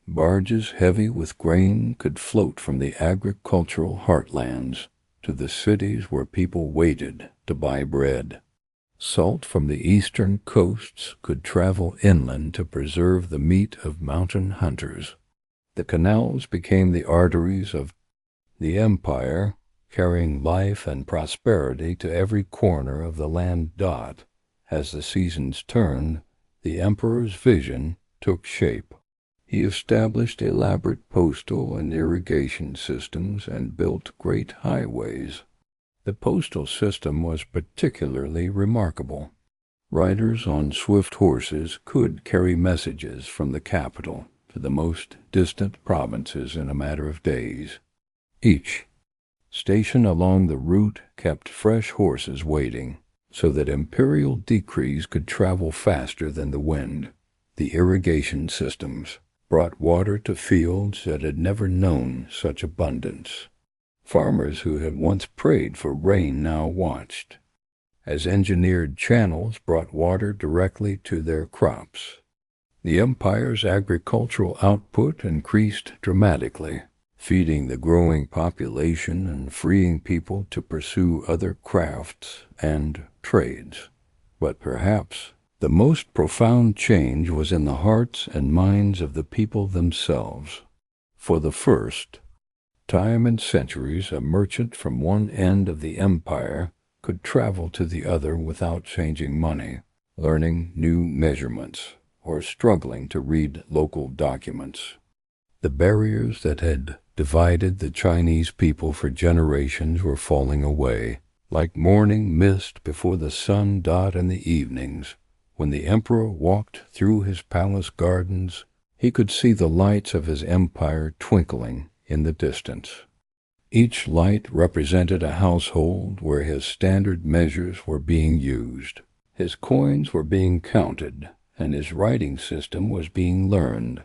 Barges heavy with grain could float from the agricultural heartlands to the cities where people waited to buy bread. Salt from the eastern coasts could travel inland to preserve the meat of mountain hunters. The canals became the arteries of the empire, carrying life and prosperity to every corner of the land. As the seasons turned, the emperor's vision took shape. He established elaborate postal and irrigation systems and built great highways. The postal system was particularly remarkable. Riders on swift horses could carry messages from the capital to the most distant provinces in a matter of days. Each station along the route kept fresh horses waiting, so that imperial decrees could travel faster than the wind. The irrigation systems brought water to fields that had never known such abundance. Farmers who had once prayed for rain now watched, as engineered channels brought water directly to their crops. The empire's agricultural output increased dramatically, feeding the growing population and freeing people to pursue other crafts and trades. But perhaps the most profound change was in the hearts and minds of the people themselves. For the first time in centuries, a merchant from one end of the empire could travel to the other without changing money, learning new measurements, or struggling to read local documents. The barriers that had divided the Chinese people for generations were falling away, like morning mist before the sun in the evenings. When the emperor walked through his palace gardens, he could see the lights of his empire twinkling in the distance. Each light represented a household where his standard measures were being used. His coins were being counted, and his writing system was being learned.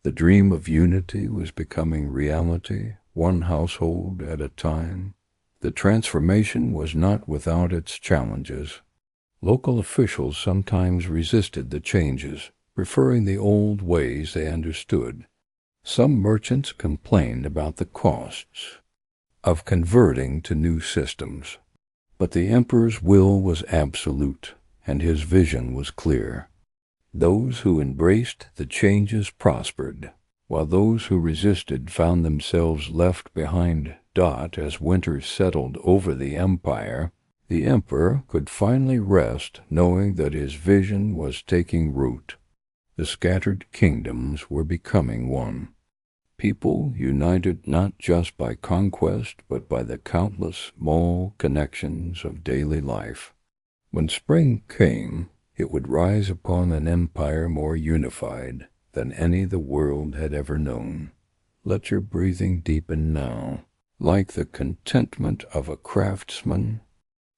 The dream of unity was becoming reality, one household at a time. The transformation was not without its challenges. Local officials sometimes resisted the changes, preferring the old ways they understood. Some merchants complained about the costs of converting to new systems. But the emperor's will was absolute, and his vision was clear. Those who embraced the changes prospered, while those who resisted found themselves left behind. As winter settled over the empire, the emperor could finally rest knowing that his vision was taking root. The scattered kingdoms were becoming one. People united not just by conquest, but by the countless small connections of daily life. When spring came, it would rise upon an empire more unified than any the world had ever known. Let your breathing deepen now, like the contentment of a craftsman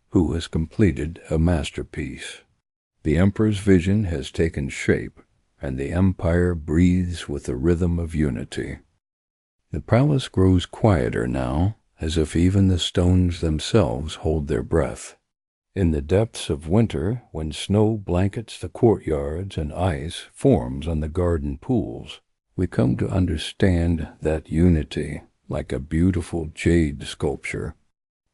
who has completed a masterpiece. The emperor's vision has taken shape, and the empire breathes with the rhythm of unity. The palace grows quieter now, as if even the stones themselves hold their breath. In the depths of winter, when snow blankets the courtyards and ice forms on the garden pools, we come to understand that unity, like a beautiful jade sculpture,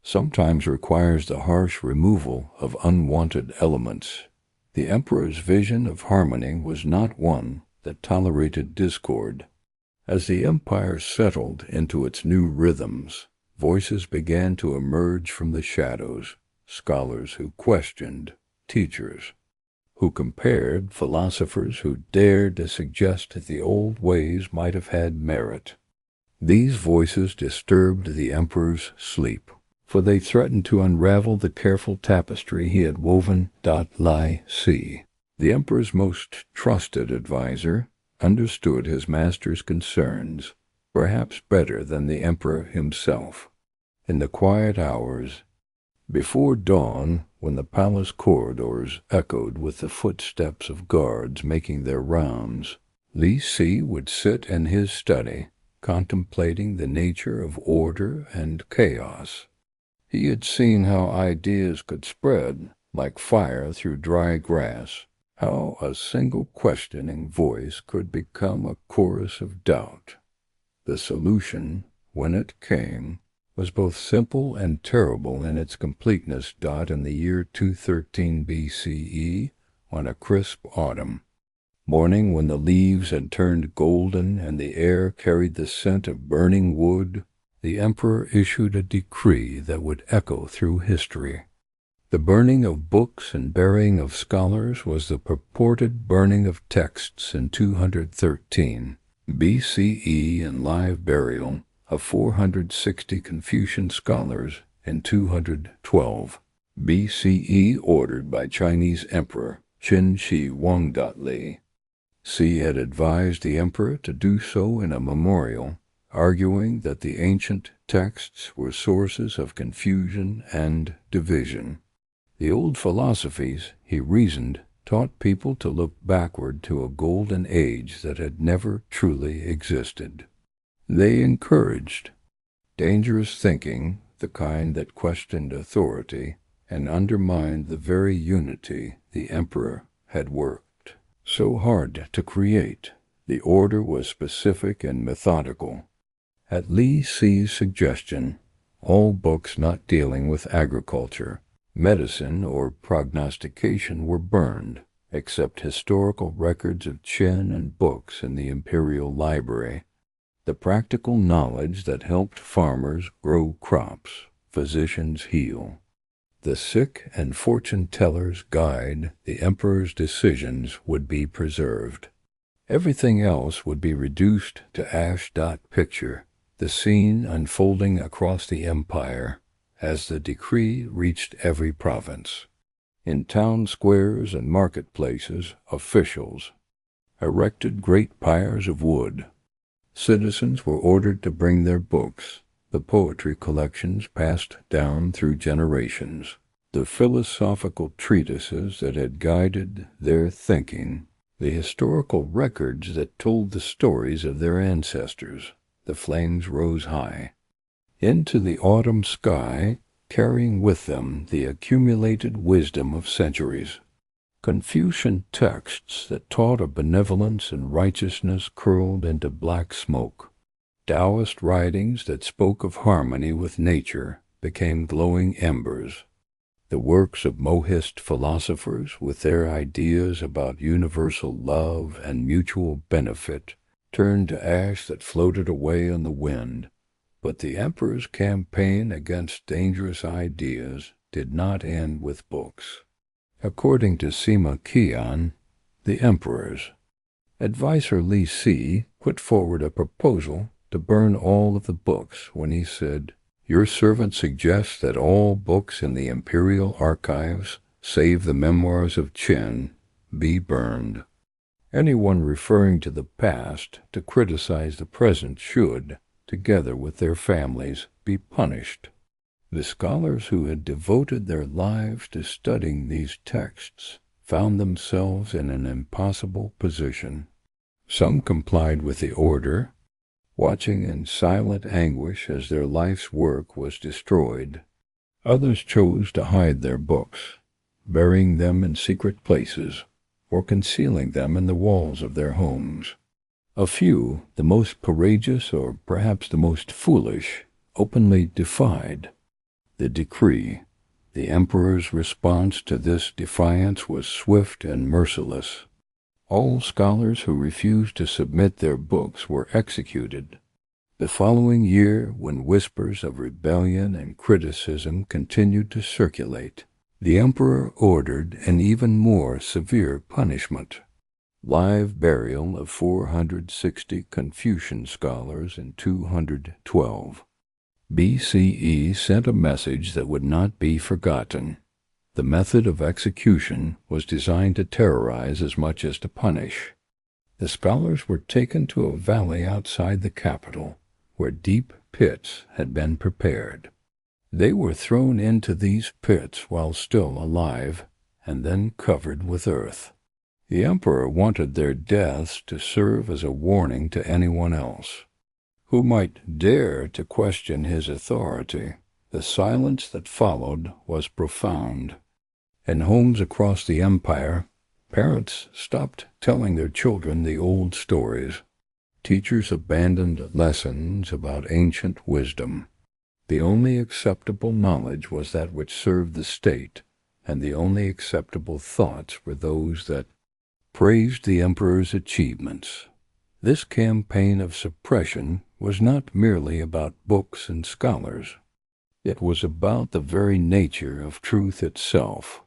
sometimes requires the harsh removal of unwanted elements. The emperor's vision of harmony was not one that tolerated discord. As the empire settled into its new rhythms, voices began to emerge from the shadows, scholars who questioned, teachers who compared, philosophers who dared to suggest that the old ways might have had merit. These voices disturbed the emperor's sleep, for they threatened to unravel the careful tapestry he had woven. Li Si, the emperor's most trusted advisor, understood his master's concerns, perhaps better than the emperor himself. In the quiet hours before dawn, when the palace corridors echoed with the footsteps of guards making their rounds, Li Si would sit in his study, contemplating the nature of order and chaos. He had seen how ideas could spread like fire through dry grass, how a single questioning voice could become a chorus of doubt. The solution, when it came, was both simple and terrible in its completeness. In the year 213 BCE, on a crisp autumn morning when the leaves had turned golden and the air carried the scent of burning wood, the emperor issued a decree that would echo through history. The burning of books and burying of scholars was the purported burning of texts in 213 BCE and live burial of 460 Confucian scholars in 212 BCE, ordered by Chinese Emperor Qin Shi Huang. Li Si had advised the emperor to do so in a memorial, arguing that the ancient texts were sources of confusion and division. The old philosophies, he reasoned, taught people to look backward to a golden age that had never truly existed. They encouraged dangerous thinking, the kind that questioned authority and undermined the very unity the emperor had worked so hard to create. The order was specific and methodical. At Li Si's suggestion, all books not dealing with agriculture, medicine, or prognostication were burned, except historical records of Qin and books in the imperial library. The practical knowledge that helped farmers grow crops, physicians heal, the sick and fortune-tellers guide the emperor's decisions would be preserved. Everything else would be reduced to ash. Picture the scene unfolding across the empire as the decree reached every province. In town squares and marketplaces, officials erected great pyres of wood. Citizens were ordered to bring their books, the poetry collections passed down through generations, the philosophical treatises that had guided their thinking, the historical records that told the stories of their ancestors. The flames rose high into the autumn sky, carrying with them the accumulated wisdom of centuries. Confucian texts that taught of benevolence and righteousness curled into black smoke. Taoist writings that spoke of harmony with nature became glowing embers. The works of Mohist philosophers, with their ideas about universal love and mutual benefit, turned to ash that floated away on the wind. But the emperor's campaign against dangerous ideas did not end with books. According to Sima Qian, the emperor's advisor Li Si put forward a proposal to burn all of the books when he said, "Your servant suggests that all books in the imperial archives, save the memoirs of Qin, be burned. Anyone referring to the past to criticize the present should, together with their families, be punished." The scholars who had devoted their lives to studying these texts found themselves in an impossible position. Some complied with the order, watching in silent anguish as their life's work was destroyed. Others chose to hide their books, burying them in secret places or concealing them in the walls of their homes. A few, the most courageous or perhaps the most foolish, openly defied the decree. The emperor's response to this defiance was swift and merciless. All scholars who refused to submit their books were executed. The following year, when whispers of rebellion and criticism continued to circulate, the emperor ordered an even more severe punishment: live burial of 460 Confucian scholars in 212 BCE sent a message that would not be forgotten. The method of execution was designed to terrorize as much as to punish. The scholars were taken to a valley outside the capital, where deep pits had been prepared. They were thrown into these pits while still alive, and then covered with earth. The emperor wanted their deaths to serve as a warning to anyone else who might dare to question his authority. The silence that followed was profound. In homes across the empire, parents stopped telling their children the old stories. Teachers abandoned lessons about ancient wisdom. The only acceptable knowledge was that which served the state, and the only acceptable thoughts were those that praised the emperor's achievements. This campaign of suppression was not merely about books and scholars. It was about the very nature of truth itself.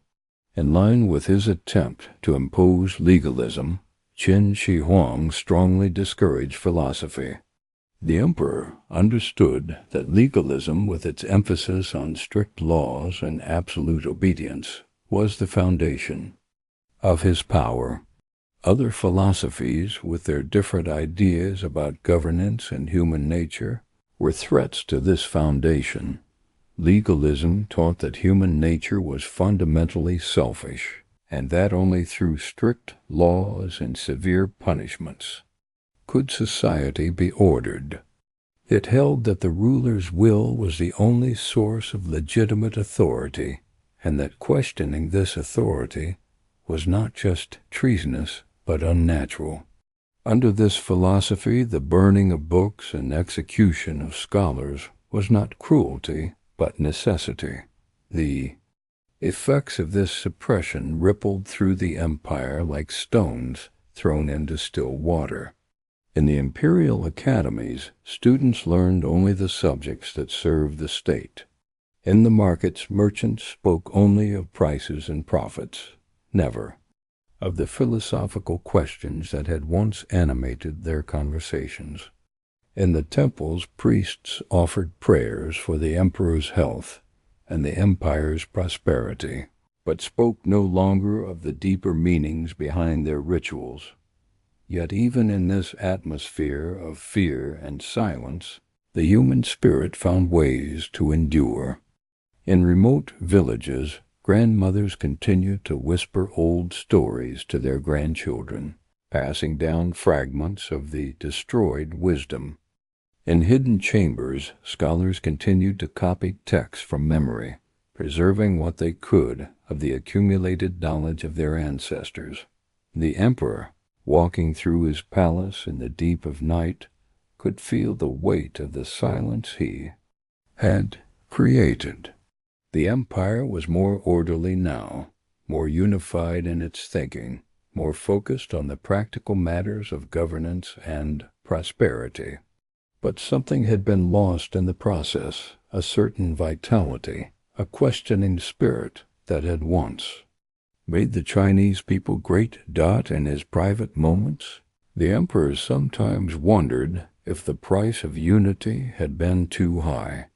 In line with his attempt to impose legalism, Qin Shi Huang strongly discouraged philosophy. The emperor understood that legalism, with its emphasis on strict laws and absolute obedience, was the foundation of his power. Other philosophies, with their different ideas about governance and human nature, were threats to this foundation. Legalism taught that human nature was fundamentally selfish, and that only through strict laws and severe punishments could society be ordered. It held that the ruler's will was the only source of legitimate authority, and that questioning this authority was not just treasonous, but unnatural. Under this philosophy, the burning of books and execution of scholars was not cruelty, but necessity. The effects of this suppression rippled through the empire like stones thrown into still water. In the imperial academies, students learned only the subjects that served the state. In the markets, merchants spoke only of prices and profits, never of the philosophical questions that had once animated their conversations. In the temples, priests offered prayers for the emperor's health and the empire's prosperity, but spoke no longer of the deeper meanings behind their rituals. Yet even in this atmosphere of fear and silence, the human spirit found ways to endure. In remote villages, grandmothers continued to whisper old stories to their grandchildren, passing down fragments of the destroyed wisdom. In hidden chambers, scholars continued to copy texts from memory, preserving what they could of the accumulated knowledge of their ancestors. The emperor, walking through his palace in the deep of night, could feel the weight of the silence he had created. The empire was more orderly now, more unified in its thinking, more focused on the practical matters of governance and prosperity. But something had been lost in the process, a certain vitality, a questioning spirit that had once made the Chinese people great. In his private moments, the emperor sometimes wondered if the price of unity had been too high.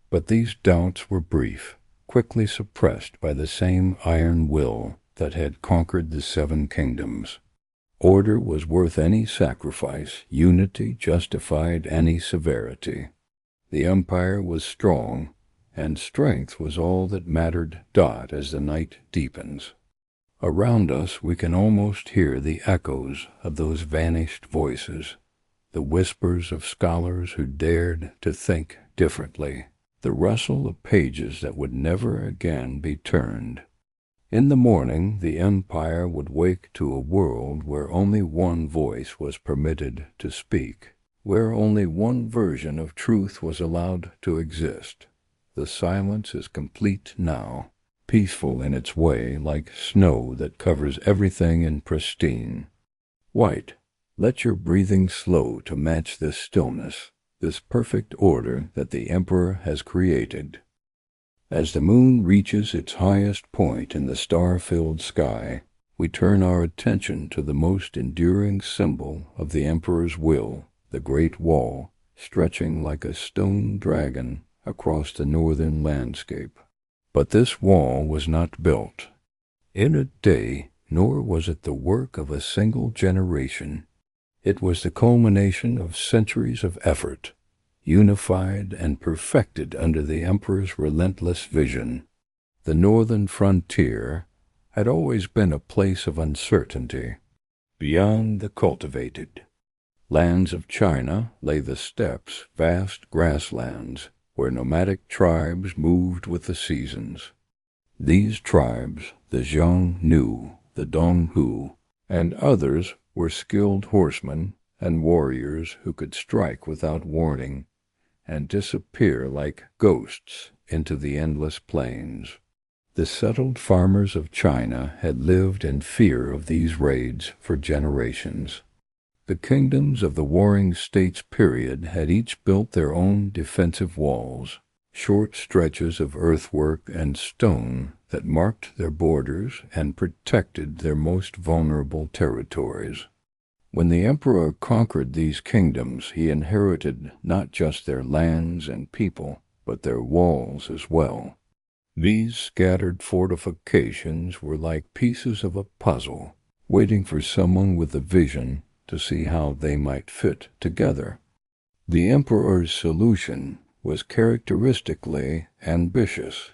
But these doubts were brief, quickly suppressed by the same iron will that had conquered the 7 kingdoms. Order was worth any sacrifice, unity justified any severity. The empire was strong, and strength was all that mattered. As the night deepens, around us we can almost hear the echoes of those vanished voices, the whispers of scholars who dared to think differently, the rustle of pages that would never again be turned. In the morning, the empire would wake to a world where only one voice was permitted to speak, where only one version of truth was allowed to exist. The silence is complete now, peaceful in its way, like snow that covers everything in pristine white. Let your breathing slow to match this stillness, this perfect order that the Emperor has created. As the moon reaches its highest point in the star-filled sky, we turn our attention to the most enduring symbol of the Emperor's will, the Great Wall, stretching like a stone dragon across the northern landscape. But this wall was not built in a day, nor was it the work of a single generation. It was the culmination of centuries of effort, unified and perfected under the Emperor's relentless vision. The northern frontier had always been a place of uncertainty. Beyond the cultivated lands of China lay the steppes, vast grasslands, where nomadic tribes moved with the seasons. These tribes, the Xiongnu, the Donghu, and others, were skilled horsemen and warriors who could strike without warning and disappear like ghosts into the endless plains. The settled farmers of China had lived in fear of these raids for generations. The kingdoms of the warring states period had each built their own defensive walls, short stretches of earthwork and stone that marked their borders and protected their most vulnerable territories. When the emperor conquered these kingdoms, he inherited not just their lands and people, but their walls as well. These scattered fortifications were like pieces of a puzzle, waiting for someone with a vision to see how they might fit together. The emperor's solution was characteristically ambitious.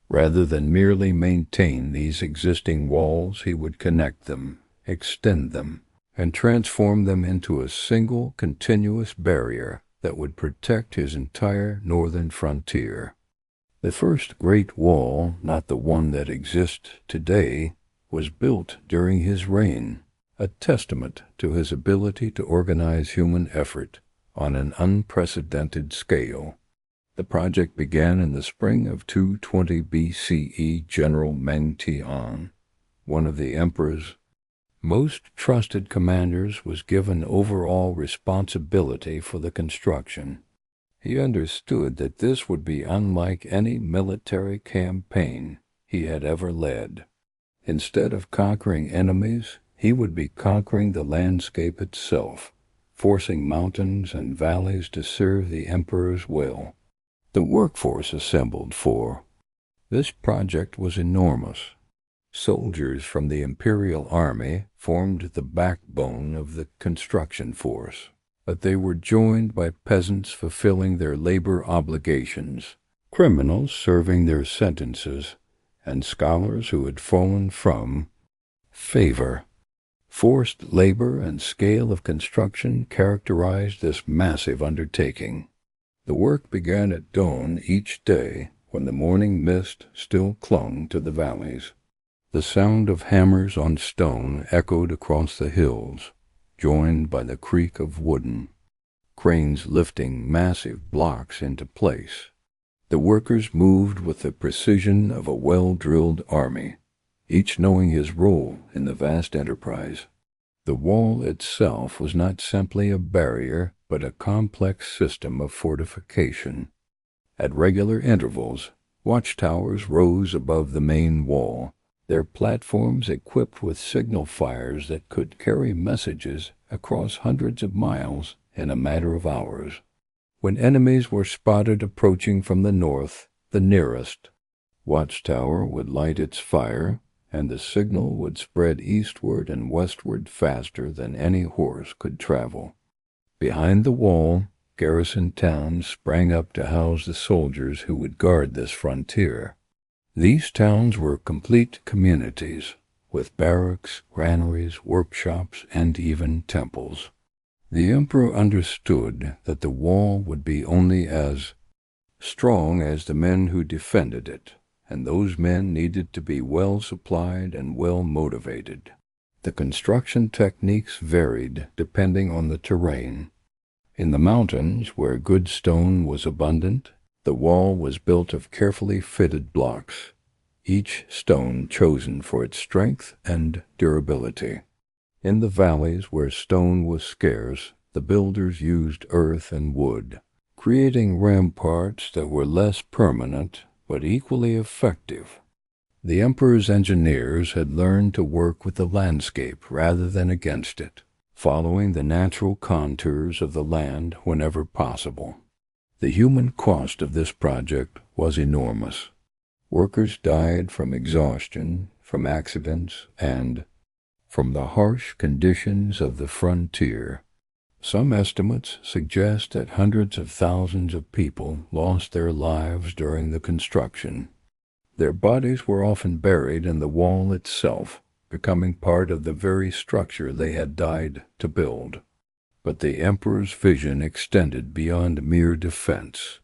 Rather than merely maintain these existing walls, he would connect them, extend them, and transform them into a single continuous barrier that would protect his entire northern frontier. The first Great Wall, not the one that exists today, was built during his reign, a testament to his ability to organize human effort on an unprecedented scale. The project began in the spring of 220 BCE. General Meng Tian, one of the emperor's most trusted commanders, was given overall responsibility for the construction. He understood that this would be unlike any military campaign he had ever led. Instead of conquering enemies, he would be conquering the landscape itself, forcing mountains and valleys to serve the emperor's will. The workforce assembled for this project was enormous. Soldiers from the imperial army formed the backbone of the construction force, but they were joined by peasants fulfilling their labor obligations, criminals serving their sentences, and scholars who had fallen from favor. Forced labor and scale of construction characterized this massive undertaking. The work began at dawn each day, when the morning mist still clung to the valleys. The sound of hammers on stone echoed across the hills, joined by the creak of wooden cranes lifting massive blocks into place. The workers moved with the precision of a well-drilled army, each knowing his role in the vast enterprise. The wall itself was not simply a barrier, but a complex system of fortification. At regular intervals, watchtowers rose above the main wall, their platforms equipped with signal fires that could carry messages across hundreds of miles in a matter of hours. When enemies were spotted approaching from the north, the nearest watchtower would light its fire, and the signal would spread eastward and westward faster than any horse could travel. Behind the wall, garrison towns sprang up to house the soldiers who would guard this frontier. These towns were complete communities, with barracks, granaries, workshops, and even temples. The emperor understood that the wall would be only as strong as the men who defended it, and those men needed to be well supplied and well motivated. The construction techniques varied depending on the terrain. In the mountains, where good stone was abundant, the wall was built of carefully fitted blocks, each stone chosen for its strength and durability. In the valleys, where stone was scarce, the builders used earth and wood, creating ramparts that were less permanent but equally effective. The emperor's engineers had learned to work with the landscape rather than against it, following the natural contours of the land whenever possible. The human cost of this project was enormous. Workers died from exhaustion, from accidents, and from the harsh conditions of the frontier. Some estimates suggest that hundreds of thousands of people lost their lives during the construction. Their bodies were often buried in the wall itself, becoming part of the very structure they had died to build. But the emperor's vision extended beyond mere defense.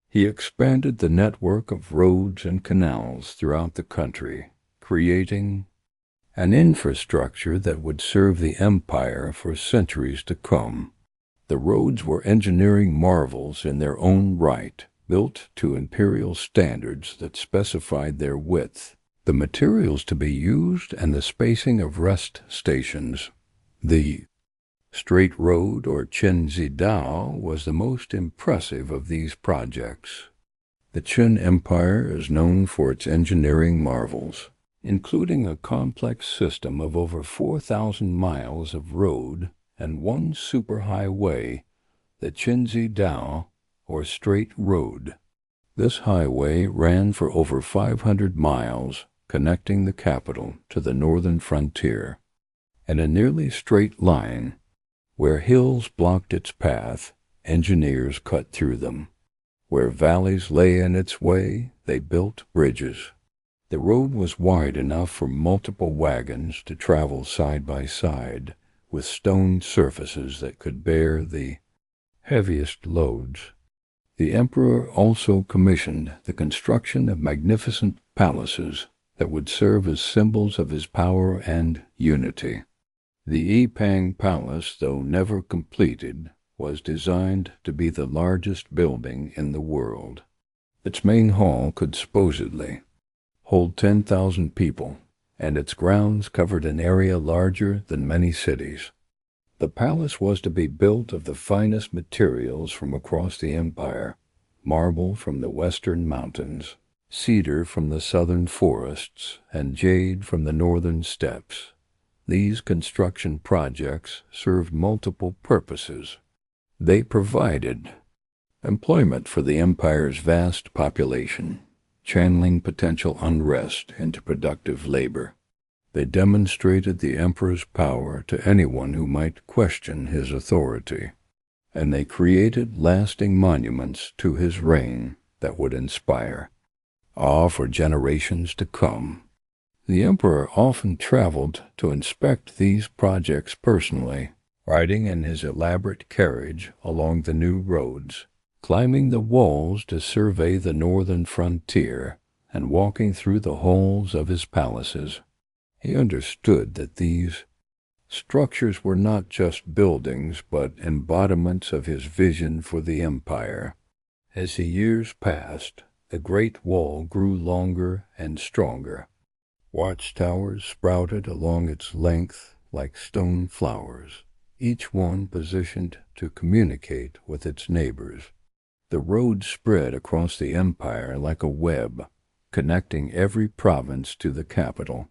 He expanded the network of roads and canals throughout the country, creating an infrastructure that would serve the empire for centuries to come. The roads were engineering marvels in their own right, built to imperial standards that specified their width, the materials to be used, and the spacing of rest stations. The straight road, or Qin Shi Huang, was the most impressive of these projects. The Qin Empire is known for its engineering marvels, including a complex system of over 4,000 miles of road and one superhighway, the Qin Shi Huang, or Straight Road. This highway ran for over 500 miles, connecting the capital to the northern frontier. In a nearly straight line, where hills blocked its path, engineers cut through them. Where valleys lay in its way, they built bridges. The road was wide enough for multiple wagons to travel side by side, with stone surfaces that could bear the heaviest loads. The emperor also commissioned the construction of magnificent palaces that would serve as symbols of his power and unity. The Yipang Palace, though never completed, was designed to be the largest building in the world. Its main hall could supposedly hold 10,000 people, and its grounds covered an area larger than many cities. The palace was to be built of the finest materials from across the empire: marble from the western mountains, cedar from the southern forests, and jade from the northern steppes. These construction projects served multiple purposes. They provided employment for the empire's vast population, channeling potential unrest into productive labor. They demonstrated the emperor's power to anyone who might question his authority, and they created lasting monuments to his reign that would inspire awe for generations to come. The emperor often traveled to inspect these projects personally, riding in his elaborate carriage along the new roads, climbing the walls to survey the northern frontier, and walking through the halls of his palaces. He understood that these structures were not just buildings, but embodiments of his vision for the empire. As the years passed, the Great Wall grew longer and stronger. Watchtowers sprouted along its length like stone flowers, each one positioned to communicate with its neighbors. The road spread across the empire like a web, connecting every province to the capital.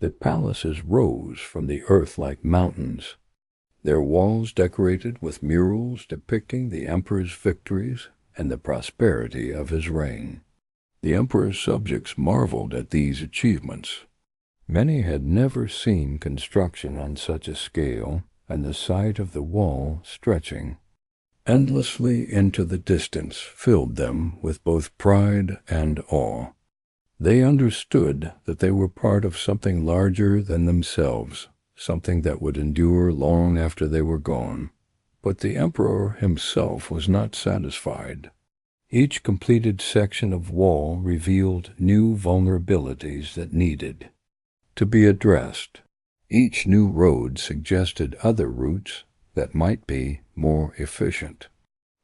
The palaces rose from the earth like mountains, their walls decorated with murals depicting the emperor's victories and the prosperity of his reign. The emperor's subjects marveled at these achievements. Many had never seen construction on such a scale, and the sight of the wall stretching endlessly into the distance filled them with both pride and awe. They understood that they were part of something larger than themselves, something that would endure long after they were gone. But the emperor himself was not satisfied. Each completed section of wall revealed new vulnerabilities that needed to be addressed. Each new road suggested other routes that might be more efficient.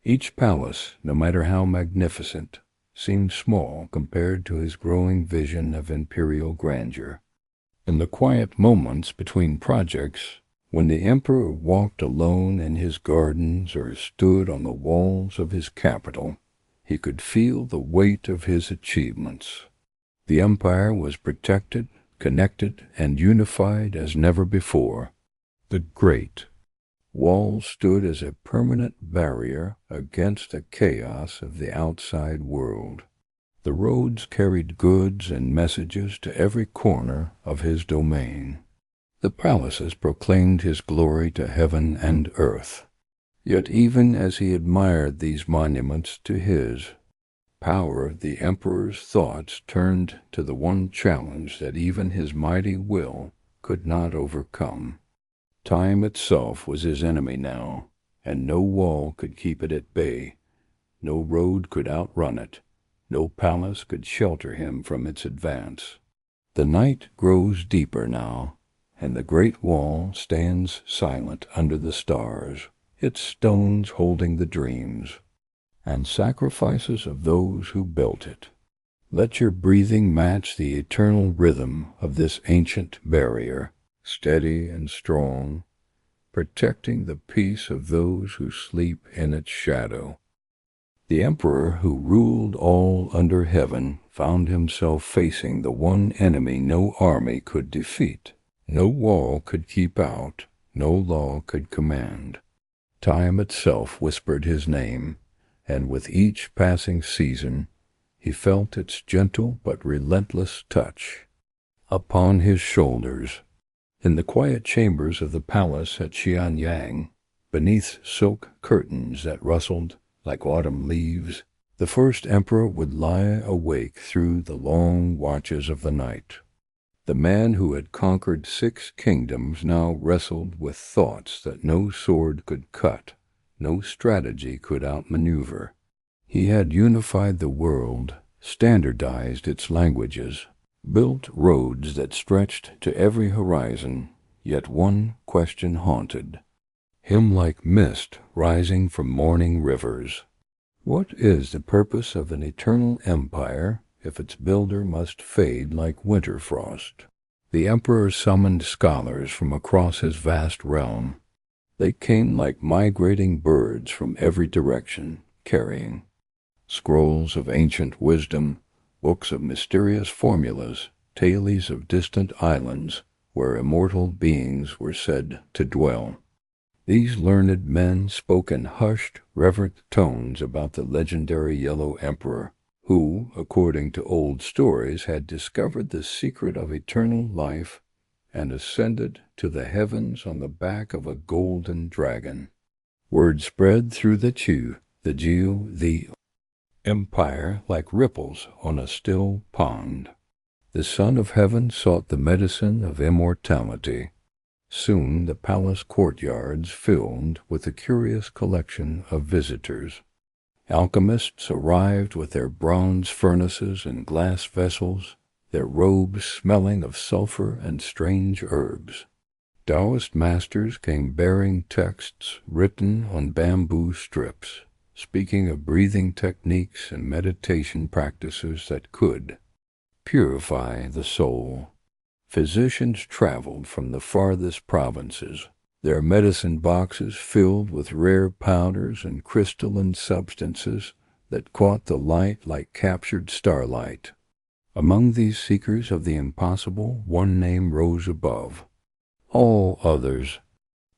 Each palace, no matter how magnificent, seemed small compared to his growing vision of imperial grandeur. In the quiet moments between projects, when the emperor walked alone in his gardens or stood on the walls of his capital, he could feel the weight of his achievements. The empire was protected, connected, and unified as never before. The great wall stood as a permanent barrier against the chaos of the outside world. The roads carried goods and messages to every corner of his domain. The palaces proclaimed his glory to heaven and earth. Yet even as he admired these monuments to his power, the emperor's thoughts turned to the one challenge that even his mighty will could not overcome. Time itself was his enemy now, and no wall could keep it at bay. No road could outrun it. No palace could shelter him from its advance. The night grows deeper now, and the great wall stands silent under the stars, its stones holding the dreams and sacrifices of those who built it. Let your breathing match the eternal rhythm of this ancient barrier, steady and strong, protecting the peace of those who sleep in its shadow. The emperor who ruled all under heaven found himself facing the one enemy no army could defeat, no wall could keep out, no law could command. Time itself whispered his name, and with each passing season he felt its gentle but relentless touch upon his shoulders. In the quiet chambers of the palace at Xianyang, beneath silk curtains that rustled like autumn leaves, the first emperor would lie awake through the long watches of the night. The man who had conquered 6 kingdoms now wrestled with thoughts that no sword could cut, no strategy could outmaneuver. He had unified the world, standardized its languages, built roads that stretched to every horizon, yet one question haunted him like mist rising from morning rivers. What is the purpose of an eternal empire if its builder must fade like winter frost? The emperor summoned scholars from across his vast realm. They came like migrating birds from every direction, carrying scrolls of ancient wisdom, books of mysterious formulas, tales of distant islands where immortal beings were said to dwell. These learned men spoke in hushed, reverent tones about the legendary Yellow Emperor, who, according to old stories, had discovered the secret of eternal life and ascended to the heavens on the back of a golden dragon. Word spread through the empire like ripples on a still pond. The Son of Heaven sought the medicine of immortality. Soon the palace courtyards filled with a curious collection of visitors. Alchemists arrived with their bronze furnaces and glass vessels, their robes smelling of sulfur and strange herbs. Taoist masters came bearing texts written on bamboo strips, speaking of breathing techniques and meditation practices that could purify the soul. Physicians traveled from the farthest provinces, their medicine boxes filled with rare powders and crystalline substances that caught the light like captured starlight. Among these seekers of the impossible, one name rose above all others: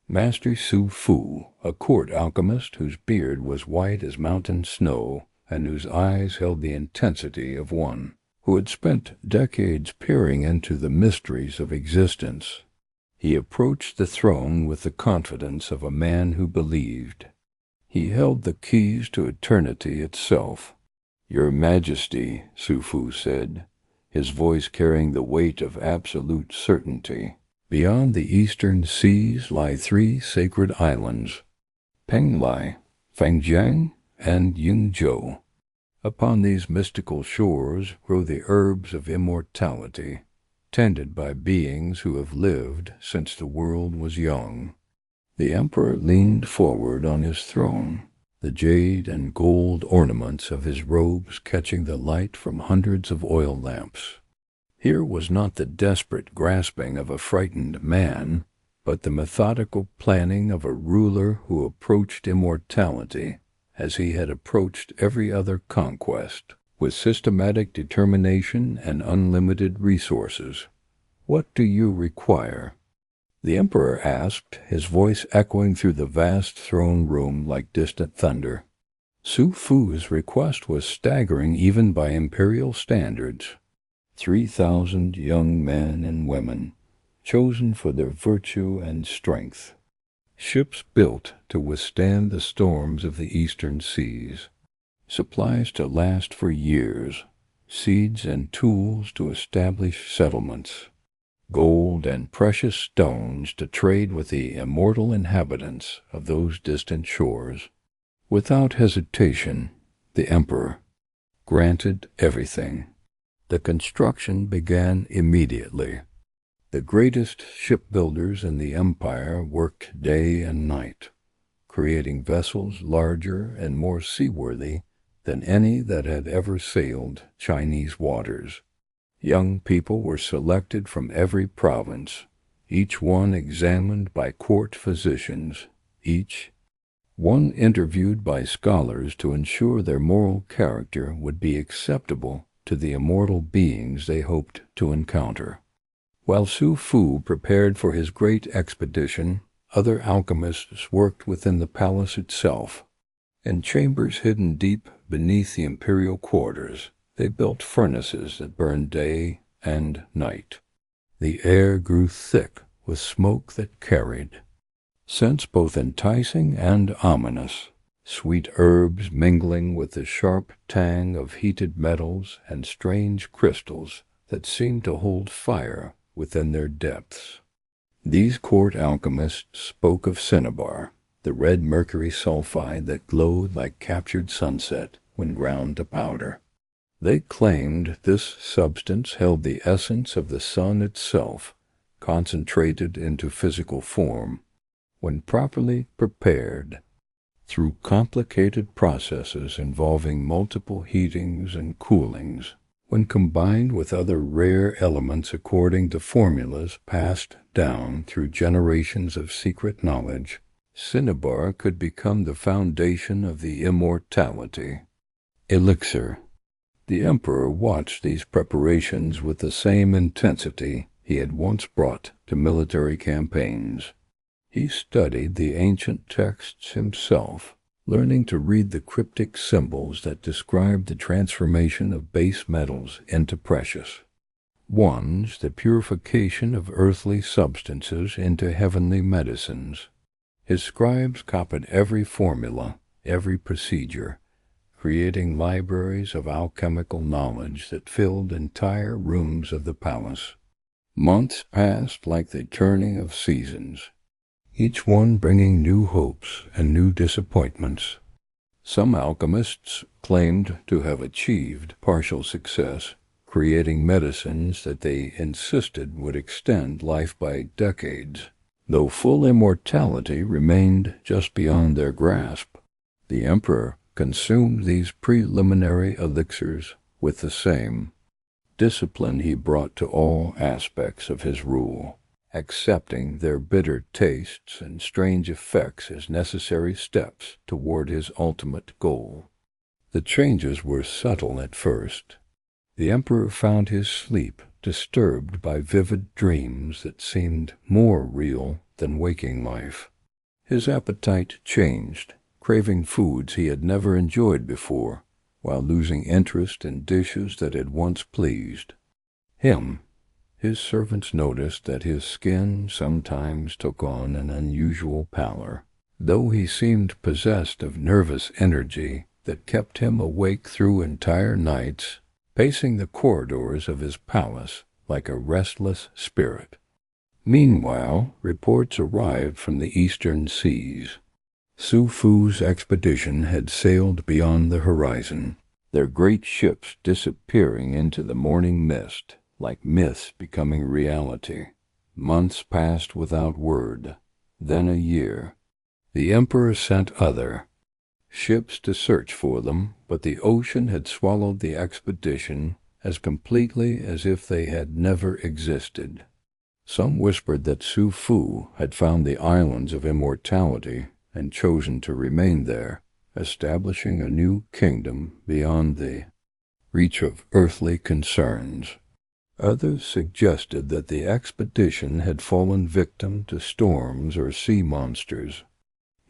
Master Su Fu, a court alchemist whose beard was white as mountain snow and whose eyes held the intensity of one who had spent decades peering into the mysteries of existence. He approached the throne with the confidence of a man who believed. He held the keys to eternity itself. "Your Majesty," Su Fu said, his voice carrying the weight of absolute certainty, "beyond the eastern seas lie 3 sacred islands, Penglai, Fangjiang, and Yingzhou. Upon these mystical shores grow the herbs of immortality, tended by beings who have lived since the world was young. The emperor leaned forward on his throne, the jade and gold ornaments of his robes catching the light from hundreds of oil lamps. Here was not the desperate grasping of a frightened man, but the methodical planning of a ruler who approached immortality as he had approached every other conquest, with systematic determination and unlimited resources. "What do you require?" the emperor asked, his voice echoing through the vast throne room like distant thunder. Su Fu's request was staggering even by imperial standards. 3,000 young men and women, chosen for their virtue and strength. Ships built to withstand the storms of the eastern seas. Supplies to last for years. Seeds and tools to establish settlements. Gold and precious stones to trade with the immortal inhabitants of those distant shores. Without hesitation, the emperor granted everything. The construction began immediately. The greatest shipbuilders in the empire worked day and night, creating vessels larger and more seaworthy than any that had ever sailed Chinese waters. Young people were selected from every province, each one examined by court physicians, each one interviewed by scholars to ensure their moral character would be acceptable to the immortal beings they hoped to encounter. While Su Fu prepared for his great expedition, other alchemists worked within the palace itself. In chambers hidden deep beneath the imperial quarters, they built furnaces that burned day and night. The air grew thick with smoke that carried scents both enticing and ominous, sweet herbs mingling with the sharp tang of heated metals and strange crystals that seemed to hold fire within their depths. These court alchemists spoke of cinnabar, the red mercury sulfide that glowed like captured sunset when ground to powder. They claimed this substance held the essence of the sun itself, concentrated into physical form, when properly prepared. Through complicated processes involving multiple heatings and coolings, when combined with other rare elements according to formulas passed down through generations of secret knowledge, cinnabar could become the foundation of the immortality. Elixir. The emperor watched these preparations with the same intensity he had once brought to military campaigns. He studied the ancient texts himself, learning to read the cryptic symbols that described the transformation of base metals into precious ones, the purification of earthly substances into heavenly medicines. His scribes copied every formula, every procedure, creating libraries of alchemical knowledge that filled entire rooms of the palace. Months passed like the turning of seasons, each one bringing new hopes and new disappointments. Some alchemists claimed to have achieved partial success, creating medicines that they insisted would extend life by decades, though full immortality remained just beyond their grasp. The emperor consumed these preliminary elixirs with the same discipline he brought to all aspects of his rule, accepting their bitter tastes and strange effects as necessary steps toward his ultimate goal. The changes were subtle at first. The emperor found his sleep disturbed by vivid dreams that seemed more real than waking life. His appetite changed, craving foods he had never enjoyed before, while losing interest in dishes that had once pleased him. His servants noticed that his skin sometimes took on an unusual pallor, though he seemed possessed of nervous energy that kept him awake through entire nights, pacing the corridors of his palace like a restless spirit. Meanwhile, reports arrived from the eastern seas. Su Fu's expedition had sailed beyond the horizon, their great ships disappearing into the morning mist, like myths becoming reality. Months passed without word, then a year. The emperor sent other ships to search for them, but the ocean had swallowed the expedition as completely as if they had never existed. Some whispered that Su Fu had found the islands of immortality and chosen to remain there, establishing a new kingdom beyond the reach of earthly concerns. Others suggested that the expedition had fallen victim to storms or sea monsters.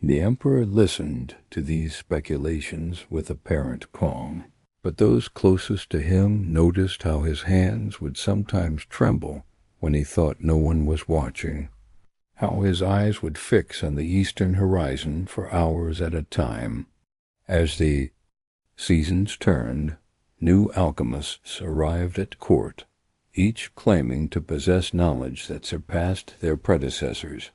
The emperor listened to these speculations with apparent calm, but those closest to him noticed how his hands would sometimes tremble when he thought no one was watching, how his eyes would fix on the eastern horizon for hours at a time. As the seasons turned, new alchemists arrived at court, each claiming to possess knowledge that surpassed their predecessors.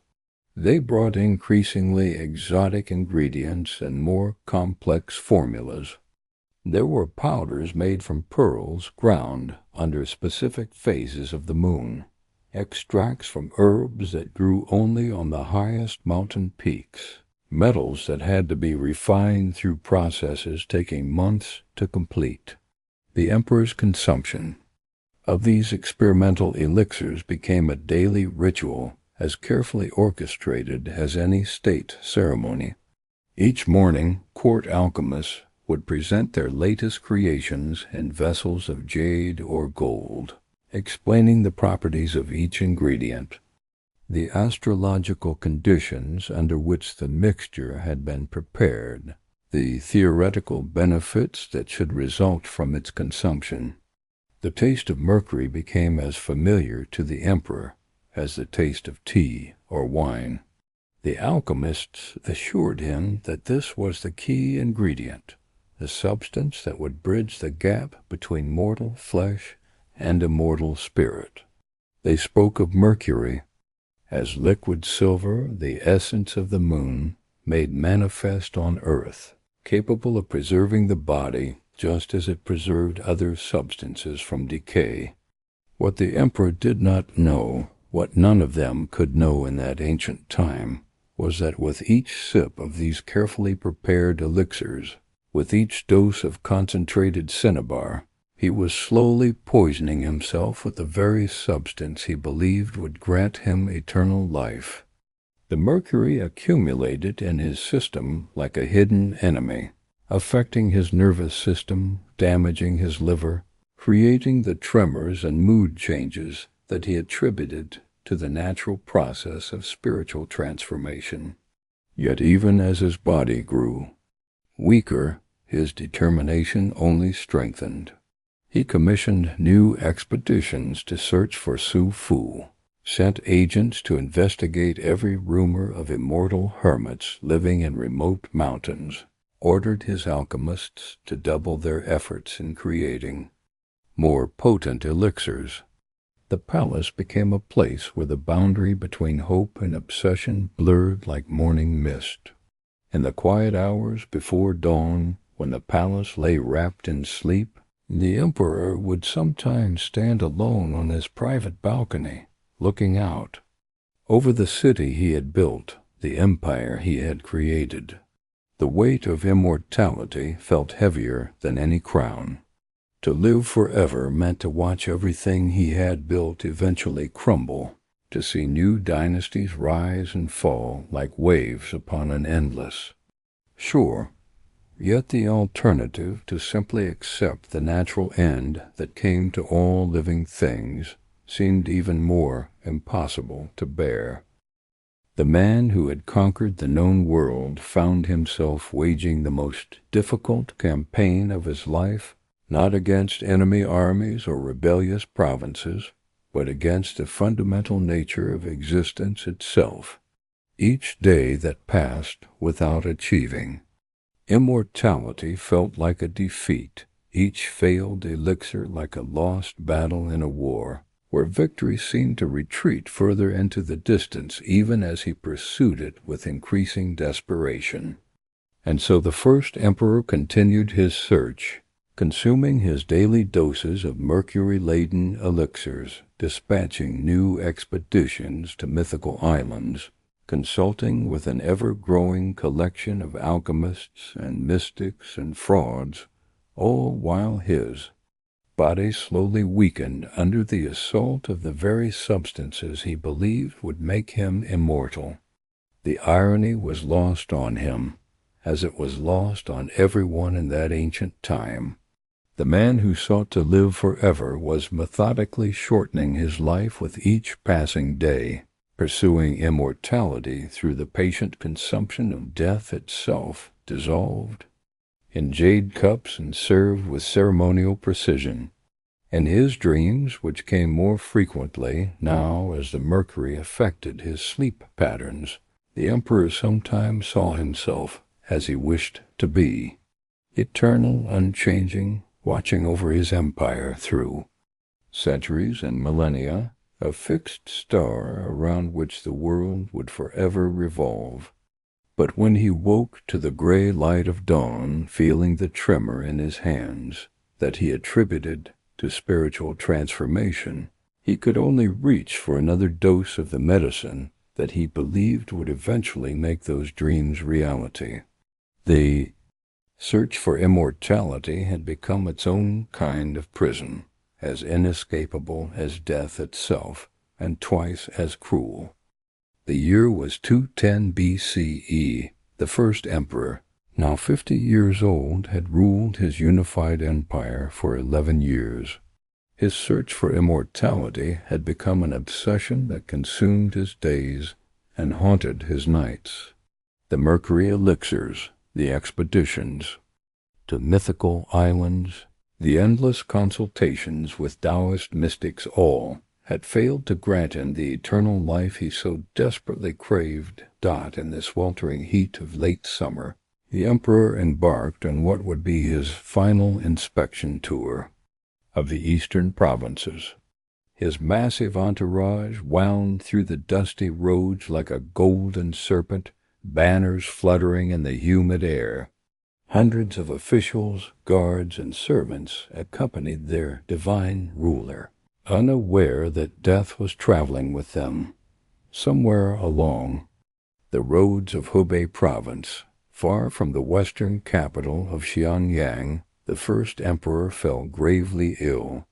They brought increasingly exotic ingredients and more complex formulas. There were powders made from pearls ground under specific phases of the moon, extracts from herbs that grew only on the highest mountain peaks, metals that had to be refined through processes taking months to complete. The emperor's consumption of these experimental elixirs became a daily ritual, as carefully orchestrated as any state ceremony. Each morning, court alchemists would present their latest creations in vessels of jade or gold, explaining the properties of each ingredient, the astrological conditions under which the mixture had been prepared, the theoretical benefits that should result from its consumption. The taste of mercury became as familiar to the emperor as the taste of tea or wine. The alchemists assured him that this was the key ingredient, the substance that would bridge the gap between mortal flesh and immortal spirit. They spoke of mercury as liquid silver, the essence of the moon, made manifest on earth, capable of preserving the body just as it preserved other substances from decay. What the emperor did not know, what none of them could know in that ancient time, was that with each sip of these carefully prepared elixirs, with each dose of concentrated cinnabar, he was slowly poisoning himself with the very substance he believed would grant him eternal life. The mercury accumulated in his system like a hidden enemy, affecting his nervous system, damaging his liver, creating the tremors and mood changes that he attributed to the natural process of spiritual transformation. Yet even as his body grew weaker, his determination only strengthened. He commissioned new expeditions to search for Su Fu, sent agents to investigate every rumor of immortal hermits living in remote mountains, ordered his alchemists to double their efforts in creating more potent elixirs. The palace became a place where the boundary between hope and obsession blurred like morning mist. In the quiet hours before dawn, when the palace lay wrapped in sleep, the emperor would sometimes stand alone on his private balcony, looking out over the city he had built, the empire he had created. The weight of immortality felt heavier than any crown. To live forever meant to watch everything he had built eventually crumble, to see new dynasties rise and fall like waves upon an endless shore. Yet the alternative to simply accept the natural end that came to all living things seemed even more impossible to bear. The man who had conquered the known world found himself waging the most difficult campaign of his life, not against enemy armies or rebellious provinces, but against the fundamental nature of existence itself. Each day that passed without achieving immortality felt like a defeat, each failed elixir like a lost battle in a war, where victory seemed to retreat further into the distance even as he pursued it with increasing desperation. And so the first emperor continued his search, consuming his daily doses of mercury-laden elixirs, dispatching new expeditions to mythical islands, consulting with an ever-growing collection of alchemists and mystics and frauds, all while his body slowly weakened under the assault of the very substances he believed would make him immortal. The irony was lost on him, as it was lost on everyone in that ancient time. The man who sought to live forever was methodically shortening his life with each passing day, pursuing immortality through the patient consumption of death itself, dissolved in jade cups and served with ceremonial precision. In his dreams, which came more frequently now as the mercury affected his sleep patterns, the emperor sometimes saw himself as he wished to be, eternal, unchanging, watching over his empire through centuries and millennia, a fixed star around which the world would forever revolve. But when he woke to the gray light of dawn, feeling the tremor in his hands that he attributed to spiritual transformation, he could only reach for another dose of the medicine that he believed would eventually make those dreams reality. The search for immortality had become its own kind of prison, as inescapable as death itself, and twice as cruel. The year was 210 BCE. The first emperor, now 50 years old, had ruled his unified empire for 11 years. His search for immortality had become an obsession that consumed his days and haunted his nights. The mercury elixirs, the expeditions to mythical islands, the endless consultations with Taoist mystics, all had failed to grant him the eternal life he so desperately craved. In the sweltering heat of late summer, the emperor embarked on what would be his final inspection tour of the eastern provinces. His massive entourage wound through the dusty roads like a golden serpent, banners fluttering in the humid air. Hundreds of officials, guards, and servants accompanied their divine ruler, unaware that death was traveling with them. Somewhere along the roads of Hubei province, far from the western capital of Xianyang, the first emperor fell gravely ill.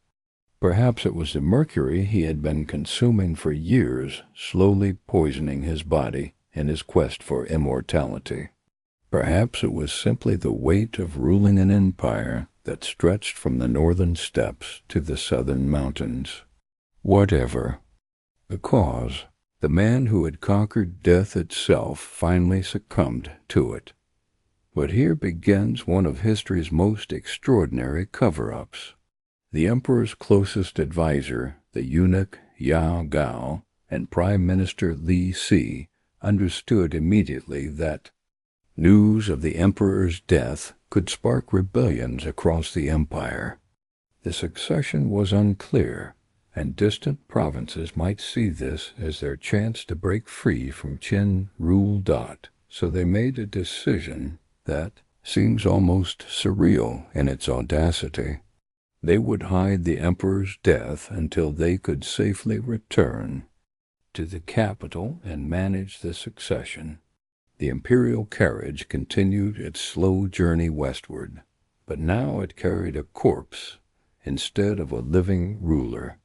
Perhaps it was the mercury he had been consuming for years, slowly poisoning his body in his quest for immortality. Perhaps it was simply the weight of ruling an empire that stretched from the northern steppes to the southern mountains. Whatever the cause, the man who had conquered death itself finally succumbed to it. But here begins one of history's most extraordinary cover-ups. The emperor's closest advisor, the eunuch Yao Gao, and Prime Minister Li Si, understood immediately that news of the emperor's death could spark rebellions across the empire. The succession was unclear, and distant provinces might see this as their chance to break free from Qin rule. So they made a decision that seems almost surreal in its audacity. They would hide the emperor's death until they could safely return to the capital and manage the succession. The imperial carriage continued its slow journey westward, but now it carried a corpse instead of a living ruler.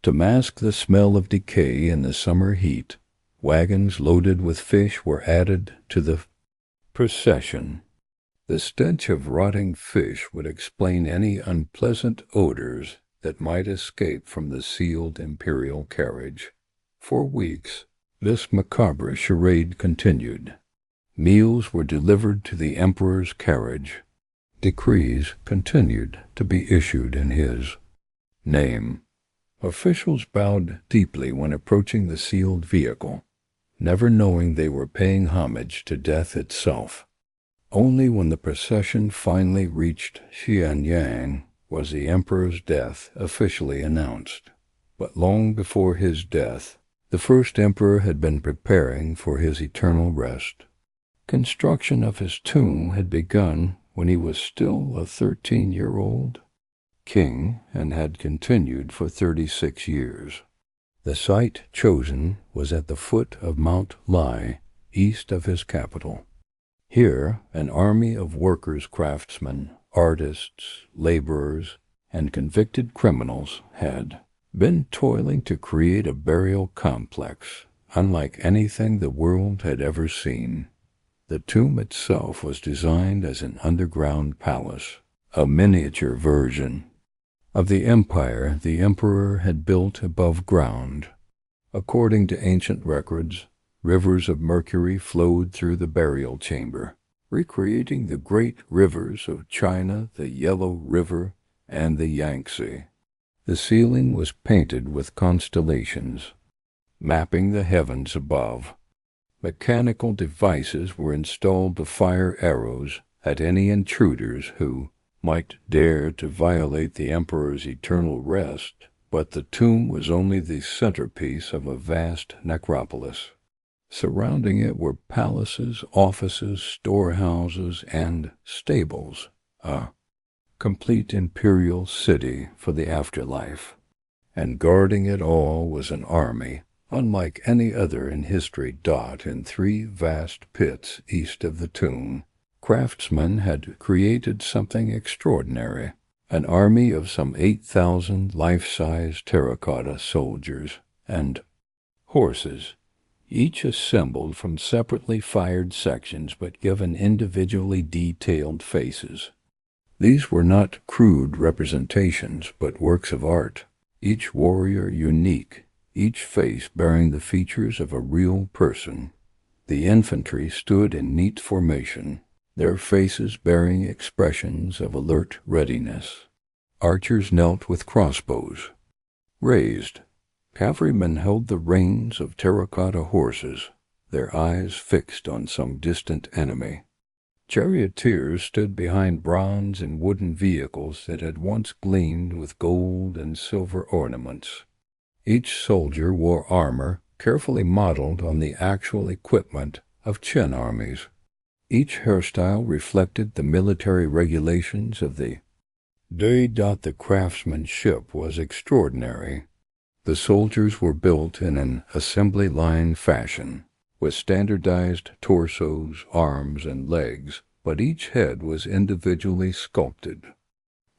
To mask the smell of decay in the summer heat, wagons loaded with fish were added to the procession. The stench of rotting fish would explain any unpleasant odors that might escape from the sealed imperial carriage. For weeks, this macabre charade continued. Meals were delivered to the emperor's carriage. Decrees continued to be issued in his name. Officials bowed deeply when approaching the sealed vehicle, never knowing they were paying homage to death itself. Only when the procession finally reached Xianyang was the emperor's death officially announced. But long before his death, the first emperor had been preparing for his eternal rest. Construction of his tomb had begun when he was still a 13-year-old king and had continued for 36 years. The site chosen was at the foot of Mount Lai, east of his capital. Here, an army of workers, craftsmen, artists, laborers, and convicted criminals had been toiling to create a burial complex unlike anything the world had ever seen. The tomb itself was designed as an underground palace, a miniature version of the empire the emperor had built above ground. According to ancient records, rivers of mercury flowed through the burial chamber, recreating the great rivers of China, the Yellow River, and the Yangtze. The ceiling was painted with constellations, mapping the heavens above. Mechanical devices were installed to fire arrows at any intruders who might dare to violate the emperor's eternal rest, but the tomb was only the centerpiece of a vast necropolis. Surrounding it were palaces, offices, storehouses, and stables, a complete imperial city for the afterlife. And guarding it all was an army, unlike any other in history, dot in 3 vast pits east of the tomb. Craftsmen had created something extraordinary, an army of some 8,000 life-size terracotta soldiers and horses, each assembled from separately fired sections but given individually detailed faces. These were not crude representations, but works of art, each warrior unique, each face bearing the features of a real person. The infantry stood in neat formation, their faces bearing expressions of alert readiness. Archers knelt with crossbows raised. Cavalrymen held the reins of terracotta horses, their eyes fixed on some distant enemy. Charioteers stood behind bronze and wooden vehicles that had once gleamed with gold and silver ornaments. Each soldier wore armor carefully modeled on the actual equipment of Qin armies. Each hairstyle reflected the military regulations of the day. The craftsmanship was extraordinary. The soldiers were built in an assembly line fashion, with standardized torsos, arms, and legs, but each head was individually sculpted.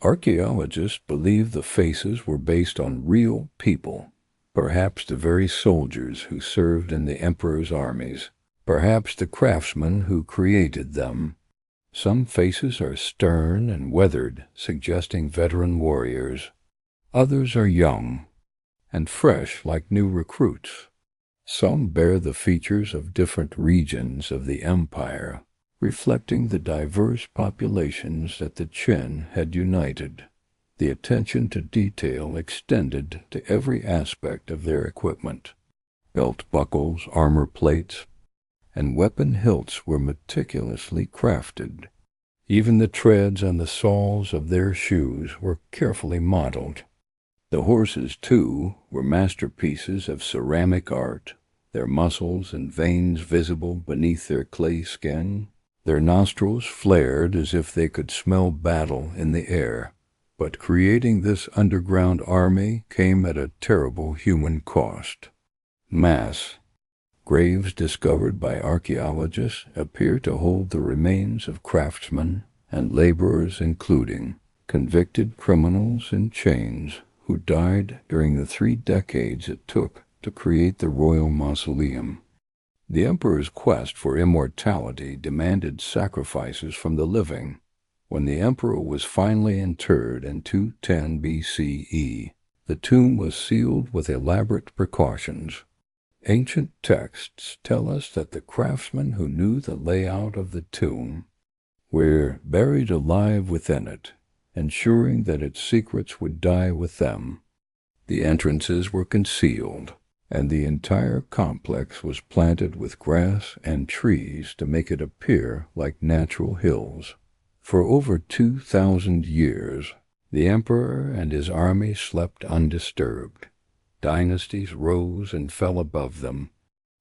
Archaeologists believe the faces were based on real people, perhaps the very soldiers who served in the emperor's armies, perhaps the craftsmen who created them. Some faces are stern and weathered, suggesting veteran warriors. Others are young and fresh like new recruits. Some bear the features of different regions of the empire, reflecting the diverse populations that the Qin had united. The attention to detail extended to every aspect of their equipment. Belt buckles, armor plates, and weapon hilts were meticulously crafted. Even the treads on the soles of their shoes were carefully modeled. The horses, too, were masterpieces of ceramic art, their muscles and veins visible beneath their clay skin. Their nostrils flared as if they could smell battle in the air. But creating this underground army came at a terrible human cost. Mass graves discovered by archaeologists appear to hold the remains of craftsmen and laborers, including convicted criminals in chains who died during the 3 decades it took to create the royal mausoleum. The emperor's quest for immortality demanded sacrifices from the living. When the emperor was finally interred in 210 BCE, the tomb was sealed with elaborate precautions. Ancient texts tell us that the craftsmen who knew the layout of the tomb were buried alive within it, ensuring that its secrets would die with them. The entrances were concealed, and the entire complex was planted with grass and trees to make it appear like natural hills. For over 2,000 years, the emperor and his army slept undisturbed. Dynasties rose and fell above them.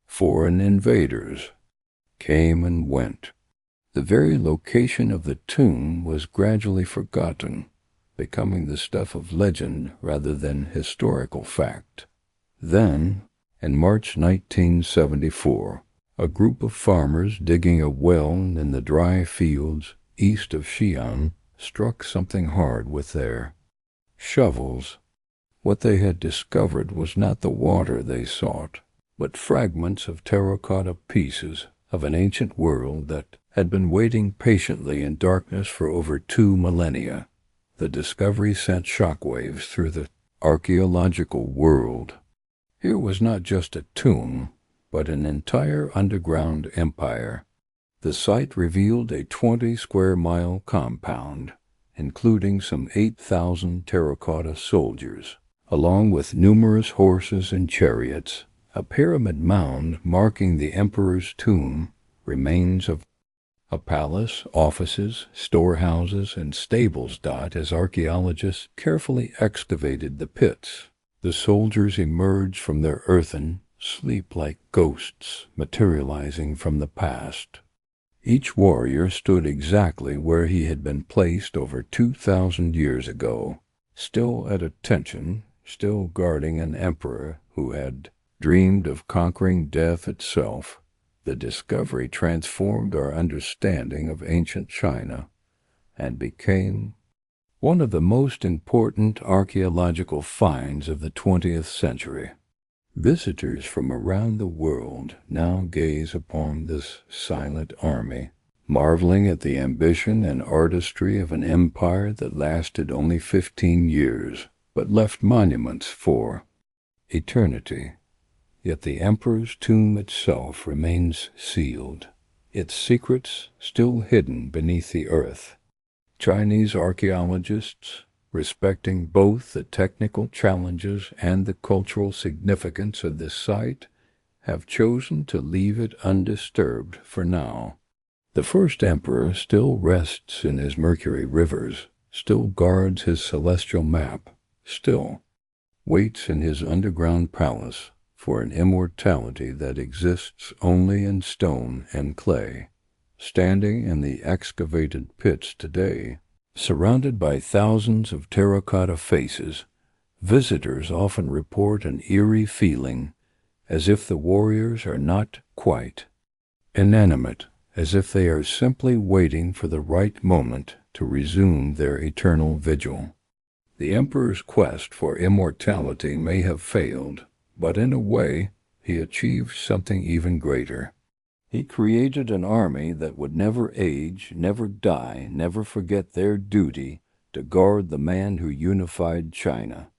Foreign invaders came and went. The very location of the tomb was gradually forgotten, becoming the stuff of legend rather than historical fact. Then, in March 1974, a group of farmers digging a well in the dry fields east of Xi'an struck something hard with their shovels. What they had discovered was not the water they sought, but fragments of terracotta pieces of an ancient world that had been waiting patiently in darkness for over 2 millennia. The discovery sent shockwaves through the archaeological world. Here was not just a tomb, but an entire underground empire. The site revealed a 20-square-mile compound, including some 8,000 terracotta soldiers, along with numerous horses and chariots. A pyramid mound marking the emperor's tomb, remains of a palace, offices, storehouses, and stables dot as archaeologists carefully excavated the pits. The soldiers emerged from their earthen sleep like ghosts materializing from the past. Each warrior stood exactly where he had been placed over 2,000 years ago, still at attention, still guarding an emperor who had dreamed of conquering death itself. The discovery transformed our understanding of ancient China and became one of the most important archaeological finds of the 20th century. Visitors from around the world now gaze upon this silent army, marveling at the ambition and artistry of an empire that lasted only 15 years, but left monuments for eternity. Yet the emperor's tomb itself remains sealed, its secrets still hidden beneath the earth. Chinese archaeologists, respecting both the technical challenges and the cultural significance of this site, have chosen to leave it undisturbed for now. The first emperor still rests in his mercury rivers, still guards his celestial map, still waits in his underground palace for an immortality that exists only in stone and clay. Standing in the excavated pits today, surrounded by thousands of terracotta faces, visitors often report an eerie feeling, as if the warriors are not quite inanimate, as if they are simply waiting for the right moment to resume their eternal vigil. The emperor's quest for immortality may have failed, but in a way, he achieved something even greater. He created an army that would never age, never die, never forget their duty to guard the man who unified China.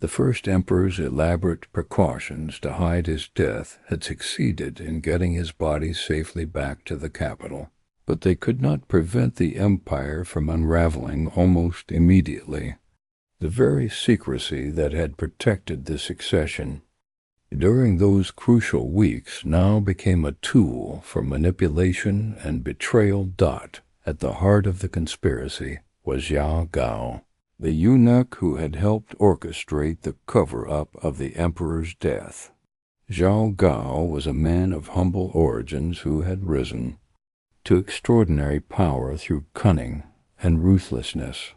The first emperor's elaborate precautions to hide his death had succeeded in getting his body safely back to the capital, but they could not prevent the empire from unraveling almost immediately. The very secrecy that had protected the succession during those crucial weeks now became a tool for manipulation and betrayal. At the heart of the conspiracy was Zhao Gao, the eunuch who had helped orchestrate the cover-up of the emperor's death. Zhao Gao was a man of humble origins who had risen to extraordinary power through cunning and ruthlessness.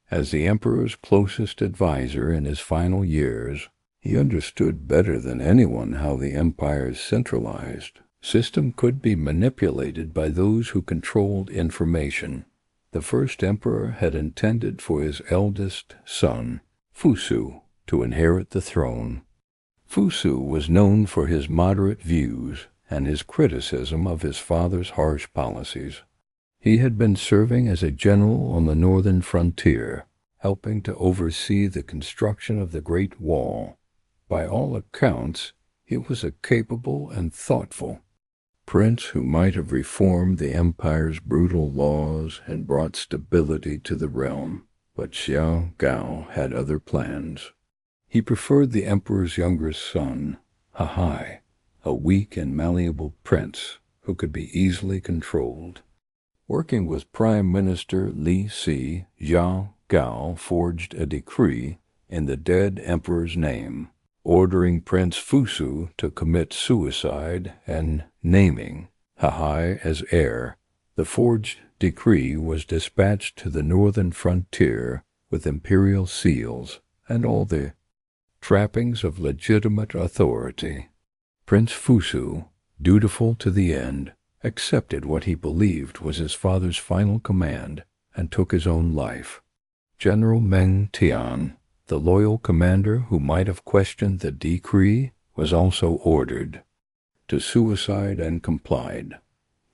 As the emperor's closest advisor in his final years, he understood better than anyone how the empire's centralized system could be manipulated by those who controlled information. The first emperor had intended for his eldest son, Fusu, to inherit the throne. Fusu was known for his moderate views and his criticism of his father's harsh policies. He had been serving as a general on the northern frontier, helping to oversee the construction of the Great Wall. By all accounts, he was a capable and thoughtful prince who might have reformed the empire's brutal laws and brought stability to the realm. But Xiao Gao had other plans. He preferred the emperor's younger son, Hahai, a weak and malleable prince who could be easily controlled. Working with Prime Minister Li Si, Zhao Gao forged a decree in the dead emperor's name, ordering Prince Fusu to commit suicide and naming Hahai as heir. The The forged decree was dispatched to the northern frontier with imperial seals and all the trappings of legitimate authority. Prince Fusu, dutiful to the end, accepted what he believed was his father's final command and took his own life. General Meng Tian, the loyal commander who might have questioned the decree, was also ordered to suicide and complied.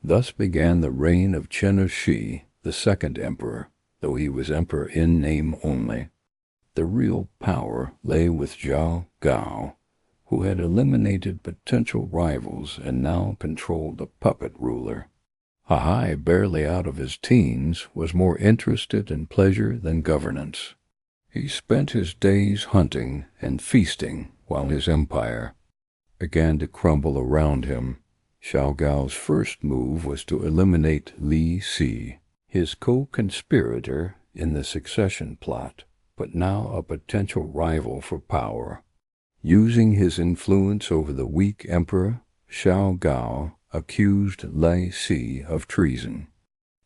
Thus began the reign of Qin Shi, the second emperor, though he was emperor in name only. The real power lay with Zhao Gao, who had eliminated potential rivals and now controlled a puppet ruler. Hai, barely out of his teens, was more interested in pleasure than governance. He spent his days hunting and feasting while his empire began to crumble around him. Xiao Gao's first move was to eliminate Li Si, his co-conspirator in the succession plot, but now a potential rival for power. Using his influence over the weak emperor, Xiao Gao accused Li Si of treason.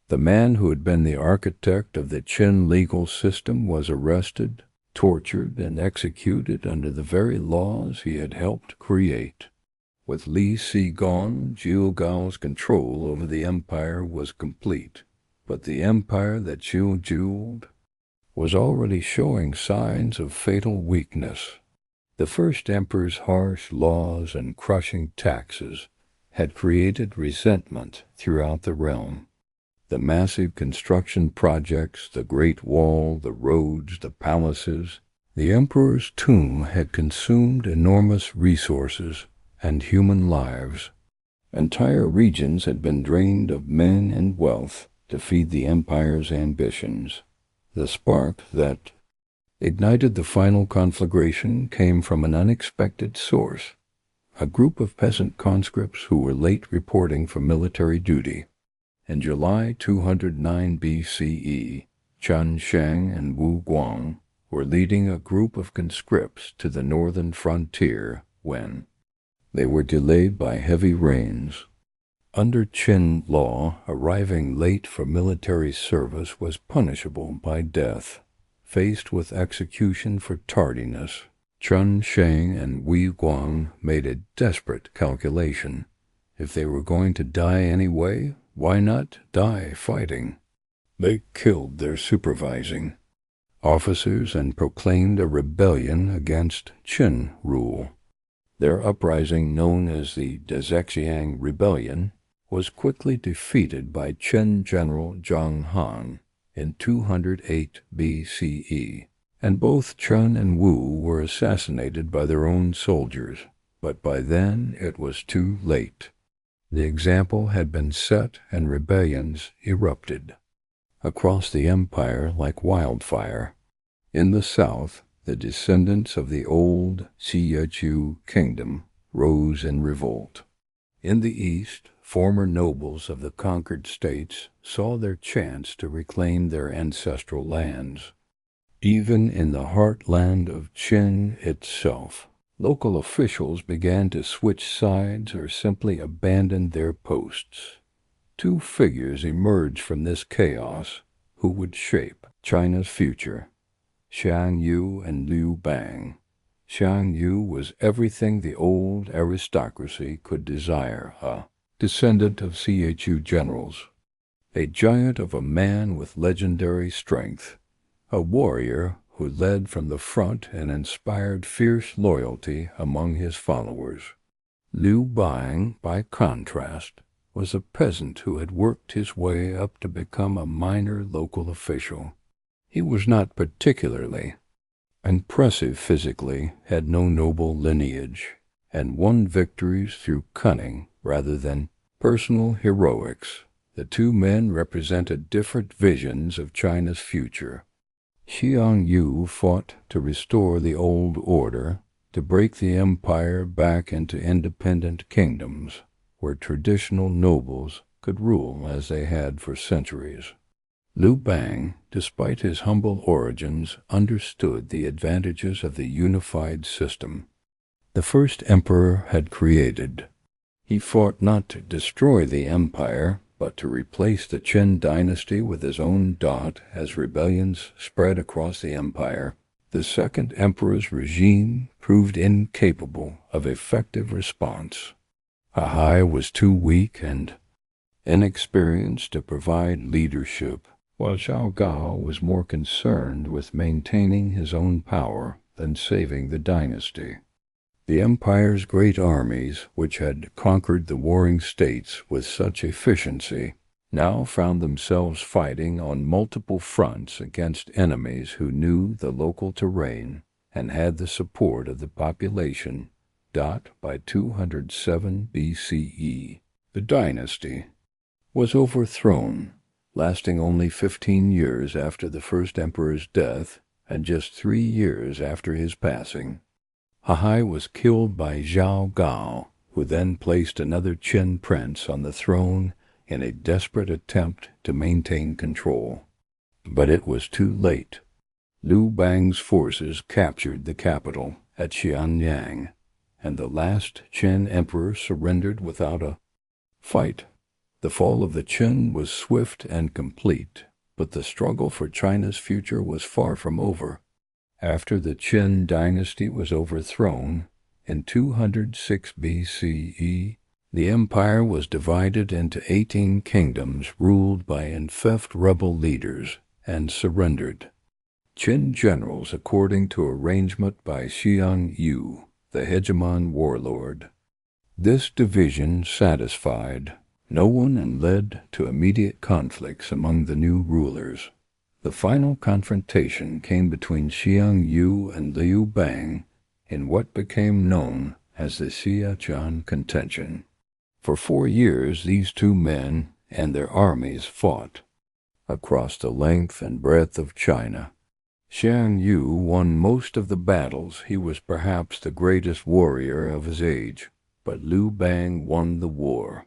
The man who had been the architect of the Qin legal system was arrested, tortured, and executed under the very laws he had helped create. With Li Si gone, Xiao Gao's control over the empire was complete, but the empire that Xiao jeweled was already showing signs of fatal weakness. The first emperor's harsh laws and crushing taxes had created resentment throughout the realm. The massive construction projects, the Great Wall, the roads, the palaces, the emperor's tomb had consumed enormous resources and human lives. Entire regions had been drained of men and wealth to feed the empire's ambitions. The spark that ignited the final conflagration came from an unexpected source, a group of peasant conscripts who were late reporting for military duty. In July 209 BCE, Chen Sheng and Wu Guang were leading a group of conscripts to the northern frontier when they were delayed by heavy rains. Under Qin law, arriving late for military service was punishable by death. Faced with execution for tardiness, Chen Sheng and Wu Guang made a desperate calculation. If they were going to die anyway, why not die fighting? They killed their supervising officers and proclaimed a rebellion against Qin rule. Their uprising, known as the Dezexiang Rebellion, was quickly defeated by Qin general Zhang Han in 208 BCE, and both Chen and Wu were assassinated by their own soldiers, but by then it was too late. The example had been set and rebellions erupted across the empire like wildfire. In the south, the descendants of the old Siyechu kingdom rose in revolt. In the east, former nobles of the conquered states saw their chance to reclaim their ancestral lands. Even in the heartland of Qin itself, local officials began to switch sides or simply abandon their posts. Two figures emerged from this chaos who would shape China's future: Xiang Yu and Liu Bang. Xiang Yu was everything the old aristocracy could desire, a descendant of Chu generals, a giant of a man with legendary strength, a warrior who led from the front and inspired fierce loyalty among his followers. Liu Bang, by contrast, was a peasant who had worked his way up to become a minor local official. He was not particularly impressive physically, had no noble lineage, and won victories through cunning rather than personal heroics. The two men represented different visions of China's future. Xiang Yu fought to restore the old order, to break the empire back into independent kingdoms, where traditional nobles could rule as they had for centuries. Liu Bang, despite his humble origins, understood the advantages of the unified system the first emperor had created. He fought not to destroy the empire, but to replace the Qin Dynasty with his own dot as rebellions spread across the empire. The second emperor's regime proved incapable of effective response. Hahai was too weak and inexperienced to provide leadership, while Zhao Gao was more concerned with maintaining his own power than saving the dynasty. The empire's great armies, which had conquered the warring states with such efficiency, now found themselves fighting on multiple fronts against enemies who knew the local terrain and had the support of the population. By 207 BCE, the dynasty was overthrown, lasting only 15 years after the first emperor's death and just 3 years after his passing. Hahai was killed by Zhao Gao, who then placed another Qin prince on the throne in a desperate attempt to maintain control. But it was too late. Liu Bang's forces captured the capital at Xianyang, and the last Qin emperor surrendered without a fight. The fall of the Qin was swift and complete, but the struggle for China's future was far from over. After the Qin dynasty was overthrown, in 206 BCE, the empire was divided into 18 kingdoms ruled by enfeoffed rebel leaders and surrendered. Qin generals according to arrangement by Xiang Yu, the hegemon warlord. This division satisfied no one and led to immediate conflicts among the new rulers. The final confrontation came between Xiang Yu and Liu Bang in what became known as the Xiaqian contention. For 4 years these two men and their armies fought across the length and breadth of China. Xiang Yu won most of the battles. He was perhaps the greatest warrior of his age, but Liu Bang won the war.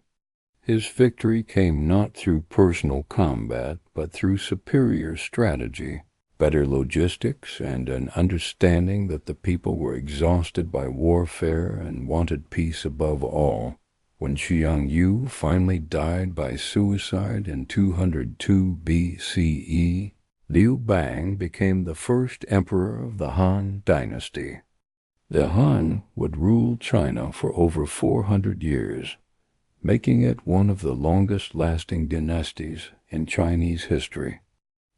His victory came not through personal combat, but through superior strategy, better logistics, and an understanding that the people were exhausted by warfare and wanted peace above all. When Xiang Yu finally died by suicide in 202 BCE, Liu Bang became the first emperor of the Han Dynasty. The Han would rule China for over 400 years, making it one of the longest-lasting dynasties in Chinese history.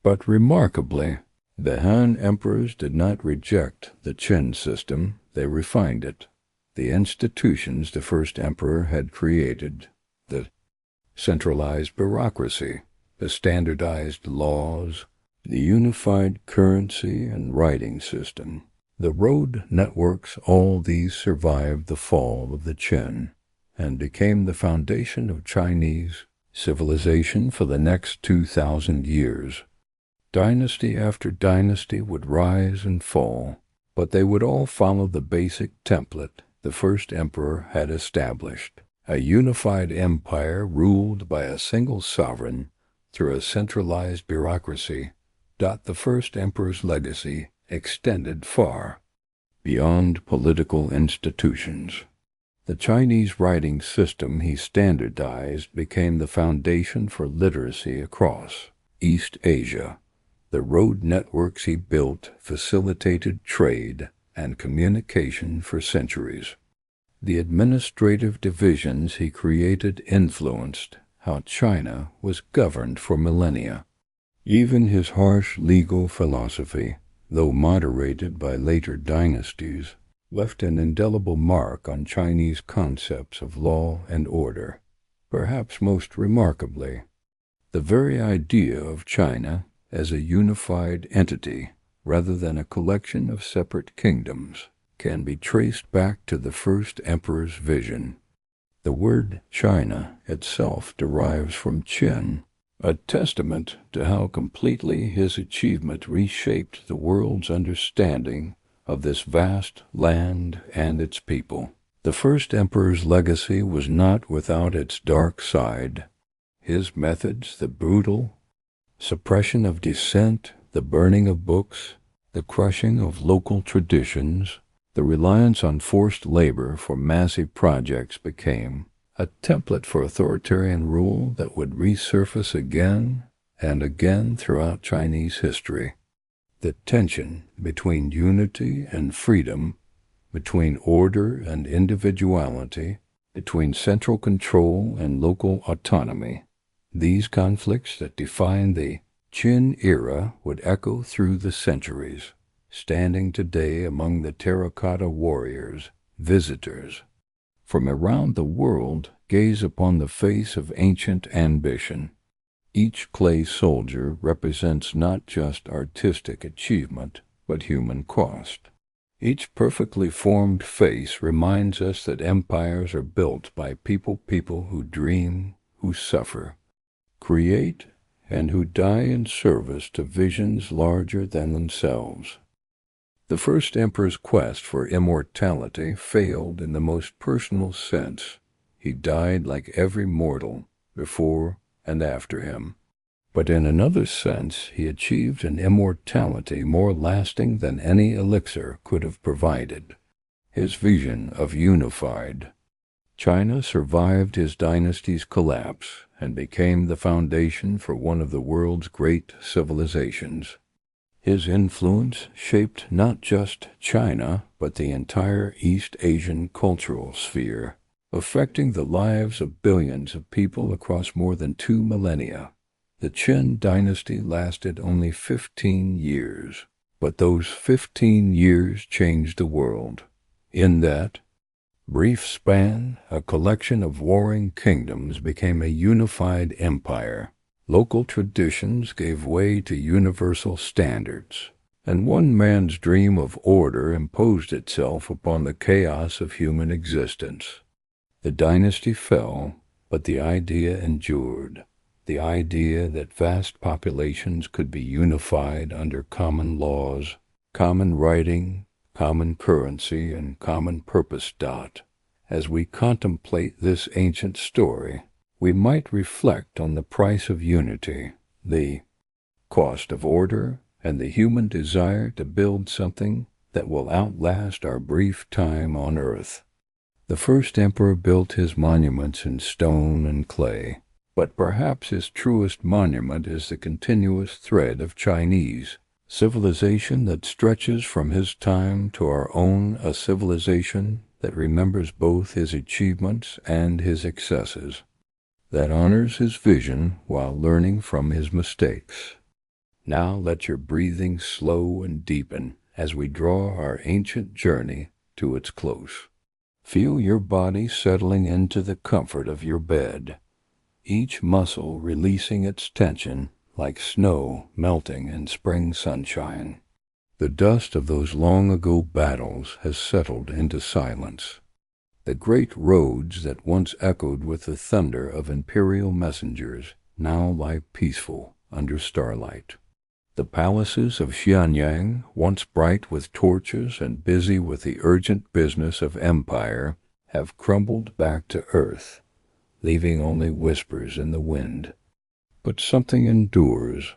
But remarkably, the Han emperors did not reject the Qin system, they refined it. The institutions the first emperor had created, the centralized bureaucracy, the standardized laws, the unified currency and writing system, the road networks, all these survived the fall of the Qin and became the foundation of Chinese civilization for the next 2,000 years. Dynasty after dynasty would rise and fall, but they would all follow the basic template the first emperor had established: a unified empire ruled by a single sovereign through a centralized bureaucracy. The first emperor's legacy extended far beyond political institutions. The Chinese writing system he standardized became the foundation for literacy across East Asia. The road networks he built facilitated trade and communication for centuries. The administrative divisions he created influenced how China was governed for millennia. Even his harsh legal philosophy, though moderated by later dynasties, left an indelible mark on Chinese concepts of law and order. Perhaps most remarkably, the very idea of China as a unified entity rather than a collection of separate kingdoms can be traced back to the first emperor's vision. The word China itself derives from Qin, a testament to how completely his achievement reshaped the world's understanding of this vast land and its people. The first emperor's legacy was not without its dark side. His methods, the brutal suppression of dissent, the burning of books, the crushing of local traditions, the reliance on forced labor for massive projects became a template for authoritarian rule that would resurface again and again throughout Chinese history. The tension between unity and freedom, between order and individuality, between central control and local autonomy. These conflicts that define the Qin era would echo through the centuries, standing today among the terracotta warriors, visitors. From around the world, gaze upon the face of ancient ambition. Each clay soldier represents not just artistic achievement, but human cost. Each perfectly formed face reminds us that empires are built by people who dream, who suffer, create, and who die in service to visions larger than themselves. The first emperor's quest for immortality failed in the most personal sense. He died like every mortal, before and after him. But in another sense, he achieved an immortality more lasting than any elixir could have provided. His vision of unified China survived his dynasty's collapse and became the foundation for one of the world's great civilizations. His influence shaped not just China, but the entire East Asian cultural sphere, affecting the lives of billions of people across more than 2 millennia. The Qin Dynasty lasted only 15 years, but those 15 years changed the world. In that brief span, a collection of warring kingdoms became a unified empire. Local traditions gave way to universal standards, and one man's dream of order imposed itself upon the chaos of human existence. The dynasty fell, but the idea endured. The idea that vast populations could be unified under common laws, common writing, common currency, and common purpose. As we contemplate this ancient story, we might reflect on the price of unity, the cost of order, and the human desire to build something that will outlast our brief time on earth. The first emperor built his monuments in stone and clay, but perhaps his truest monument is the continuous thread of Chinese civilization that stretches from his time to our own, a civilization that remembers both his achievements and his excesses, that honors his vision while learning from his mistakes. Now let your breathing slow and deepen as we draw our ancient journey to its close. Feel your body settling into the comfort of your bed, each muscle releasing its tension like snow melting in spring sunshine. The dust of those long-ago battles has settled into silence. The great roads that once echoed with the thunder of imperial messengers now lie peaceful under starlight. The palaces of Xianyang, once bright with torches and busy with the urgent business of empire, have crumbled back to earth, leaving only whispers in the wind. But something endures.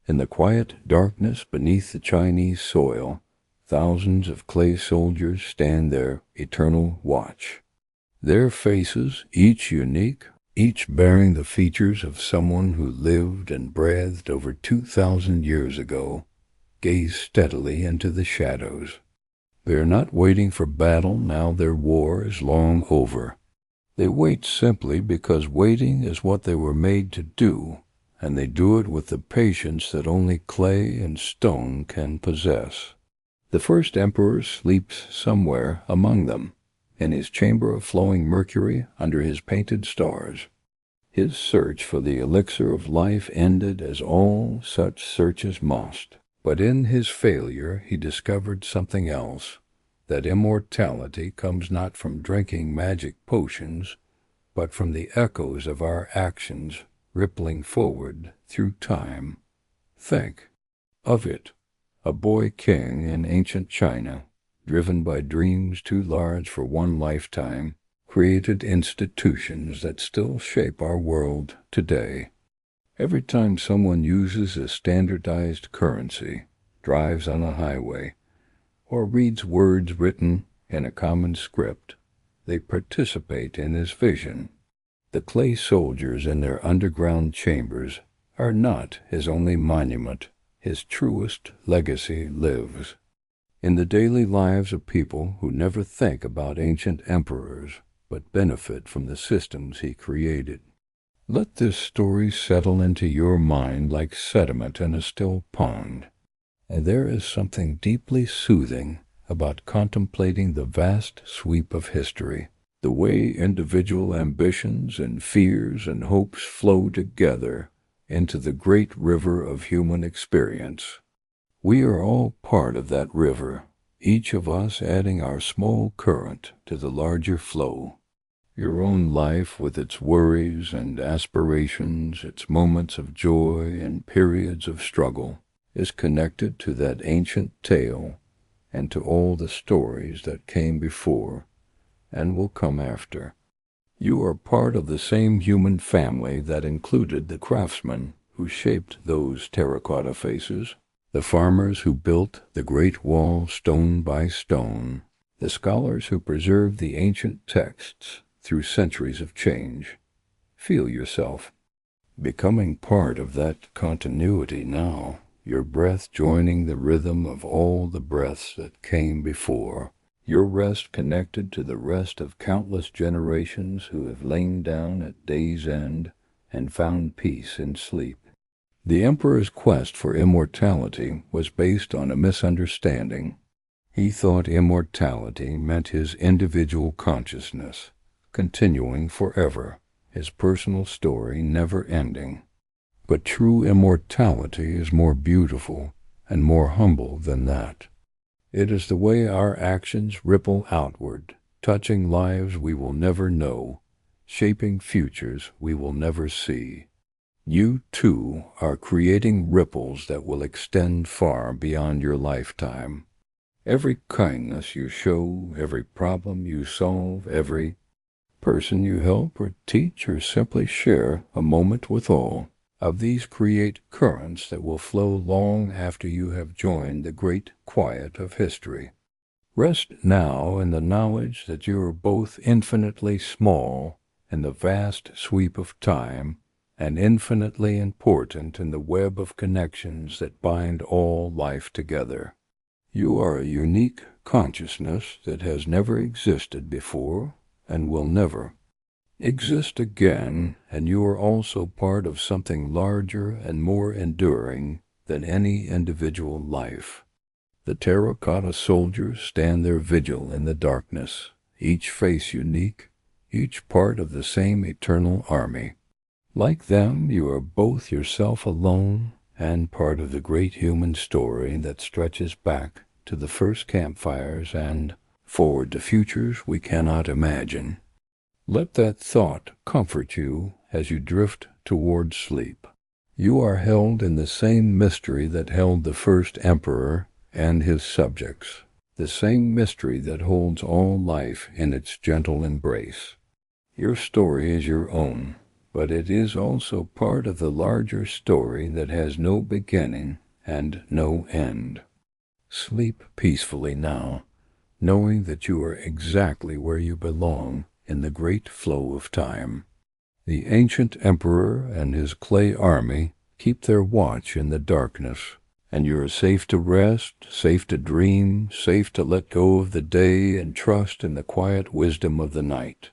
In the quiet darkness beneath the Chinese soil, thousands of clay soldiers stand their eternal watch. Their faces, each unique, each bearing the features of someone who lived and breathed over 2,000 years ago, gaze steadily into the shadows. They are not waiting for battle now their war is long over. They wait simply because waiting is what they were made to do, and they do it with the patience that only clay and stone can possess. The first emperor sleeps somewhere among them, in his chamber of flowing mercury under his painted stars. His search for the elixir of life ended as all such searches must, but in his failure he discovered something else, that immortality comes not from drinking magic potions, but from the echoes of our actions rippling forward through time. Think of it, a boy king in ancient China, driven by dreams too large for one lifetime, created institutions that still shape our world today. Every time someone uses a standardized currency, drives on a highway, or reads words written in a common script, they participate in his vision, The clay soldiers in their underground chambers are not his only monument. His truest legacy lives in the daily lives of people who never think about ancient emperors, but benefit from the systems he created. Let this story settle into your mind like sediment in a still pond. And there is something deeply soothing about contemplating the vast sweep of history, the way individual ambitions and fears and hopes flow together into the great river of human experience. We are all part of that river, each of us adding our small current to the larger flow. Your own life, with its worries and aspirations, its moments of joy and periods of struggle, is connected to that ancient tale and to all the stories that came before and will come after. You are part of the same human family that included the craftsmen who shaped those terracotta faces, the farmers who built the Great Wall stone by stone, the scholars who preserved the ancient texts through centuries of change. Feel yourself becoming part of that continuity now, your breath joining the rhythm of all the breaths that came before, your rest connected to the rest of countless generations who have lain down at day's end and found peace in sleep. The emperor's quest for immortality was based on a misunderstanding. He thought immortality meant his individual consciousness, continuing forever, his personal story never ending. But true immortality is more beautiful and more humble than that. It is the way our actions ripple outward, touching lives we will never know, shaping futures we will never see. You, too, are creating ripples that will extend far beyond your lifetime. Every kindness you show, every problem you solve, every person you help or teach or simply share a moment with all of these create currents that will flow long after you have joined the great quiet of history. Rest now in the knowledge that you are both infinitely small in the vast sweep of time and infinitely important in the web of connections that bind all life together. You are a unique consciousness that has never existed before and will never exist again, and you are also part of something larger and more enduring than any individual life. The terracotta soldiers stand their vigil in the darkness, each face unique, each part of the same eternal army. Like them, you are both yourself alone and part of the great human story that stretches back to the first campfires and forward to futures we cannot imagine. Let that thought comfort you as you drift toward sleep. You are held in the same mystery that held the first emperor and his subjects, the same mystery that holds all life in its gentle embrace. Your story is your own, but it is also part of the larger story that has no beginning and no end. Sleep peacefully now, knowing that you are exactly where you belong in the great flow of time. The ancient emperor and his clay army keep their watch in the darkness, and you are safe to rest, safe to dream, safe to let go of the day and trust in the quiet wisdom of the night.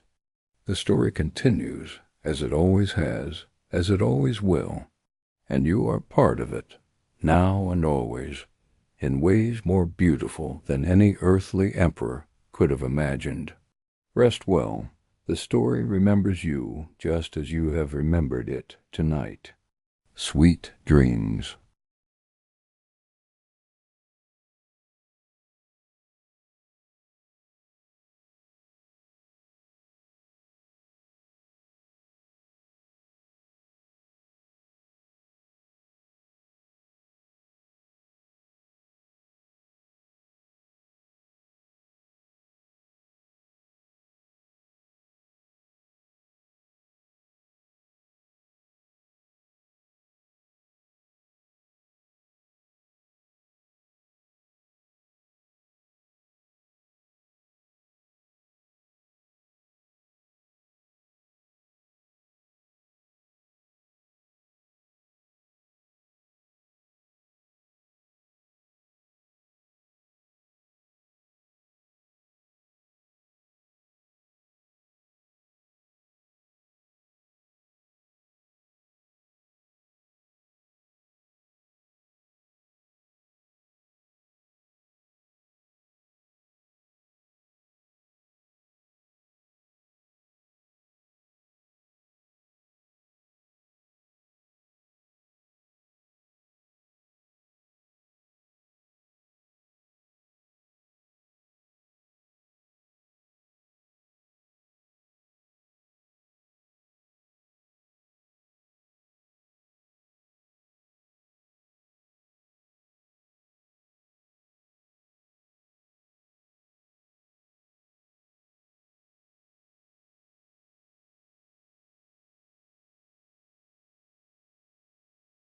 The story continues, as it always has, as it always will, and you are part of it, now and always, in ways more beautiful than any earthly emperor could have imagined. Rest well. The story remembers you just as you have remembered it tonight. Sweet dreams.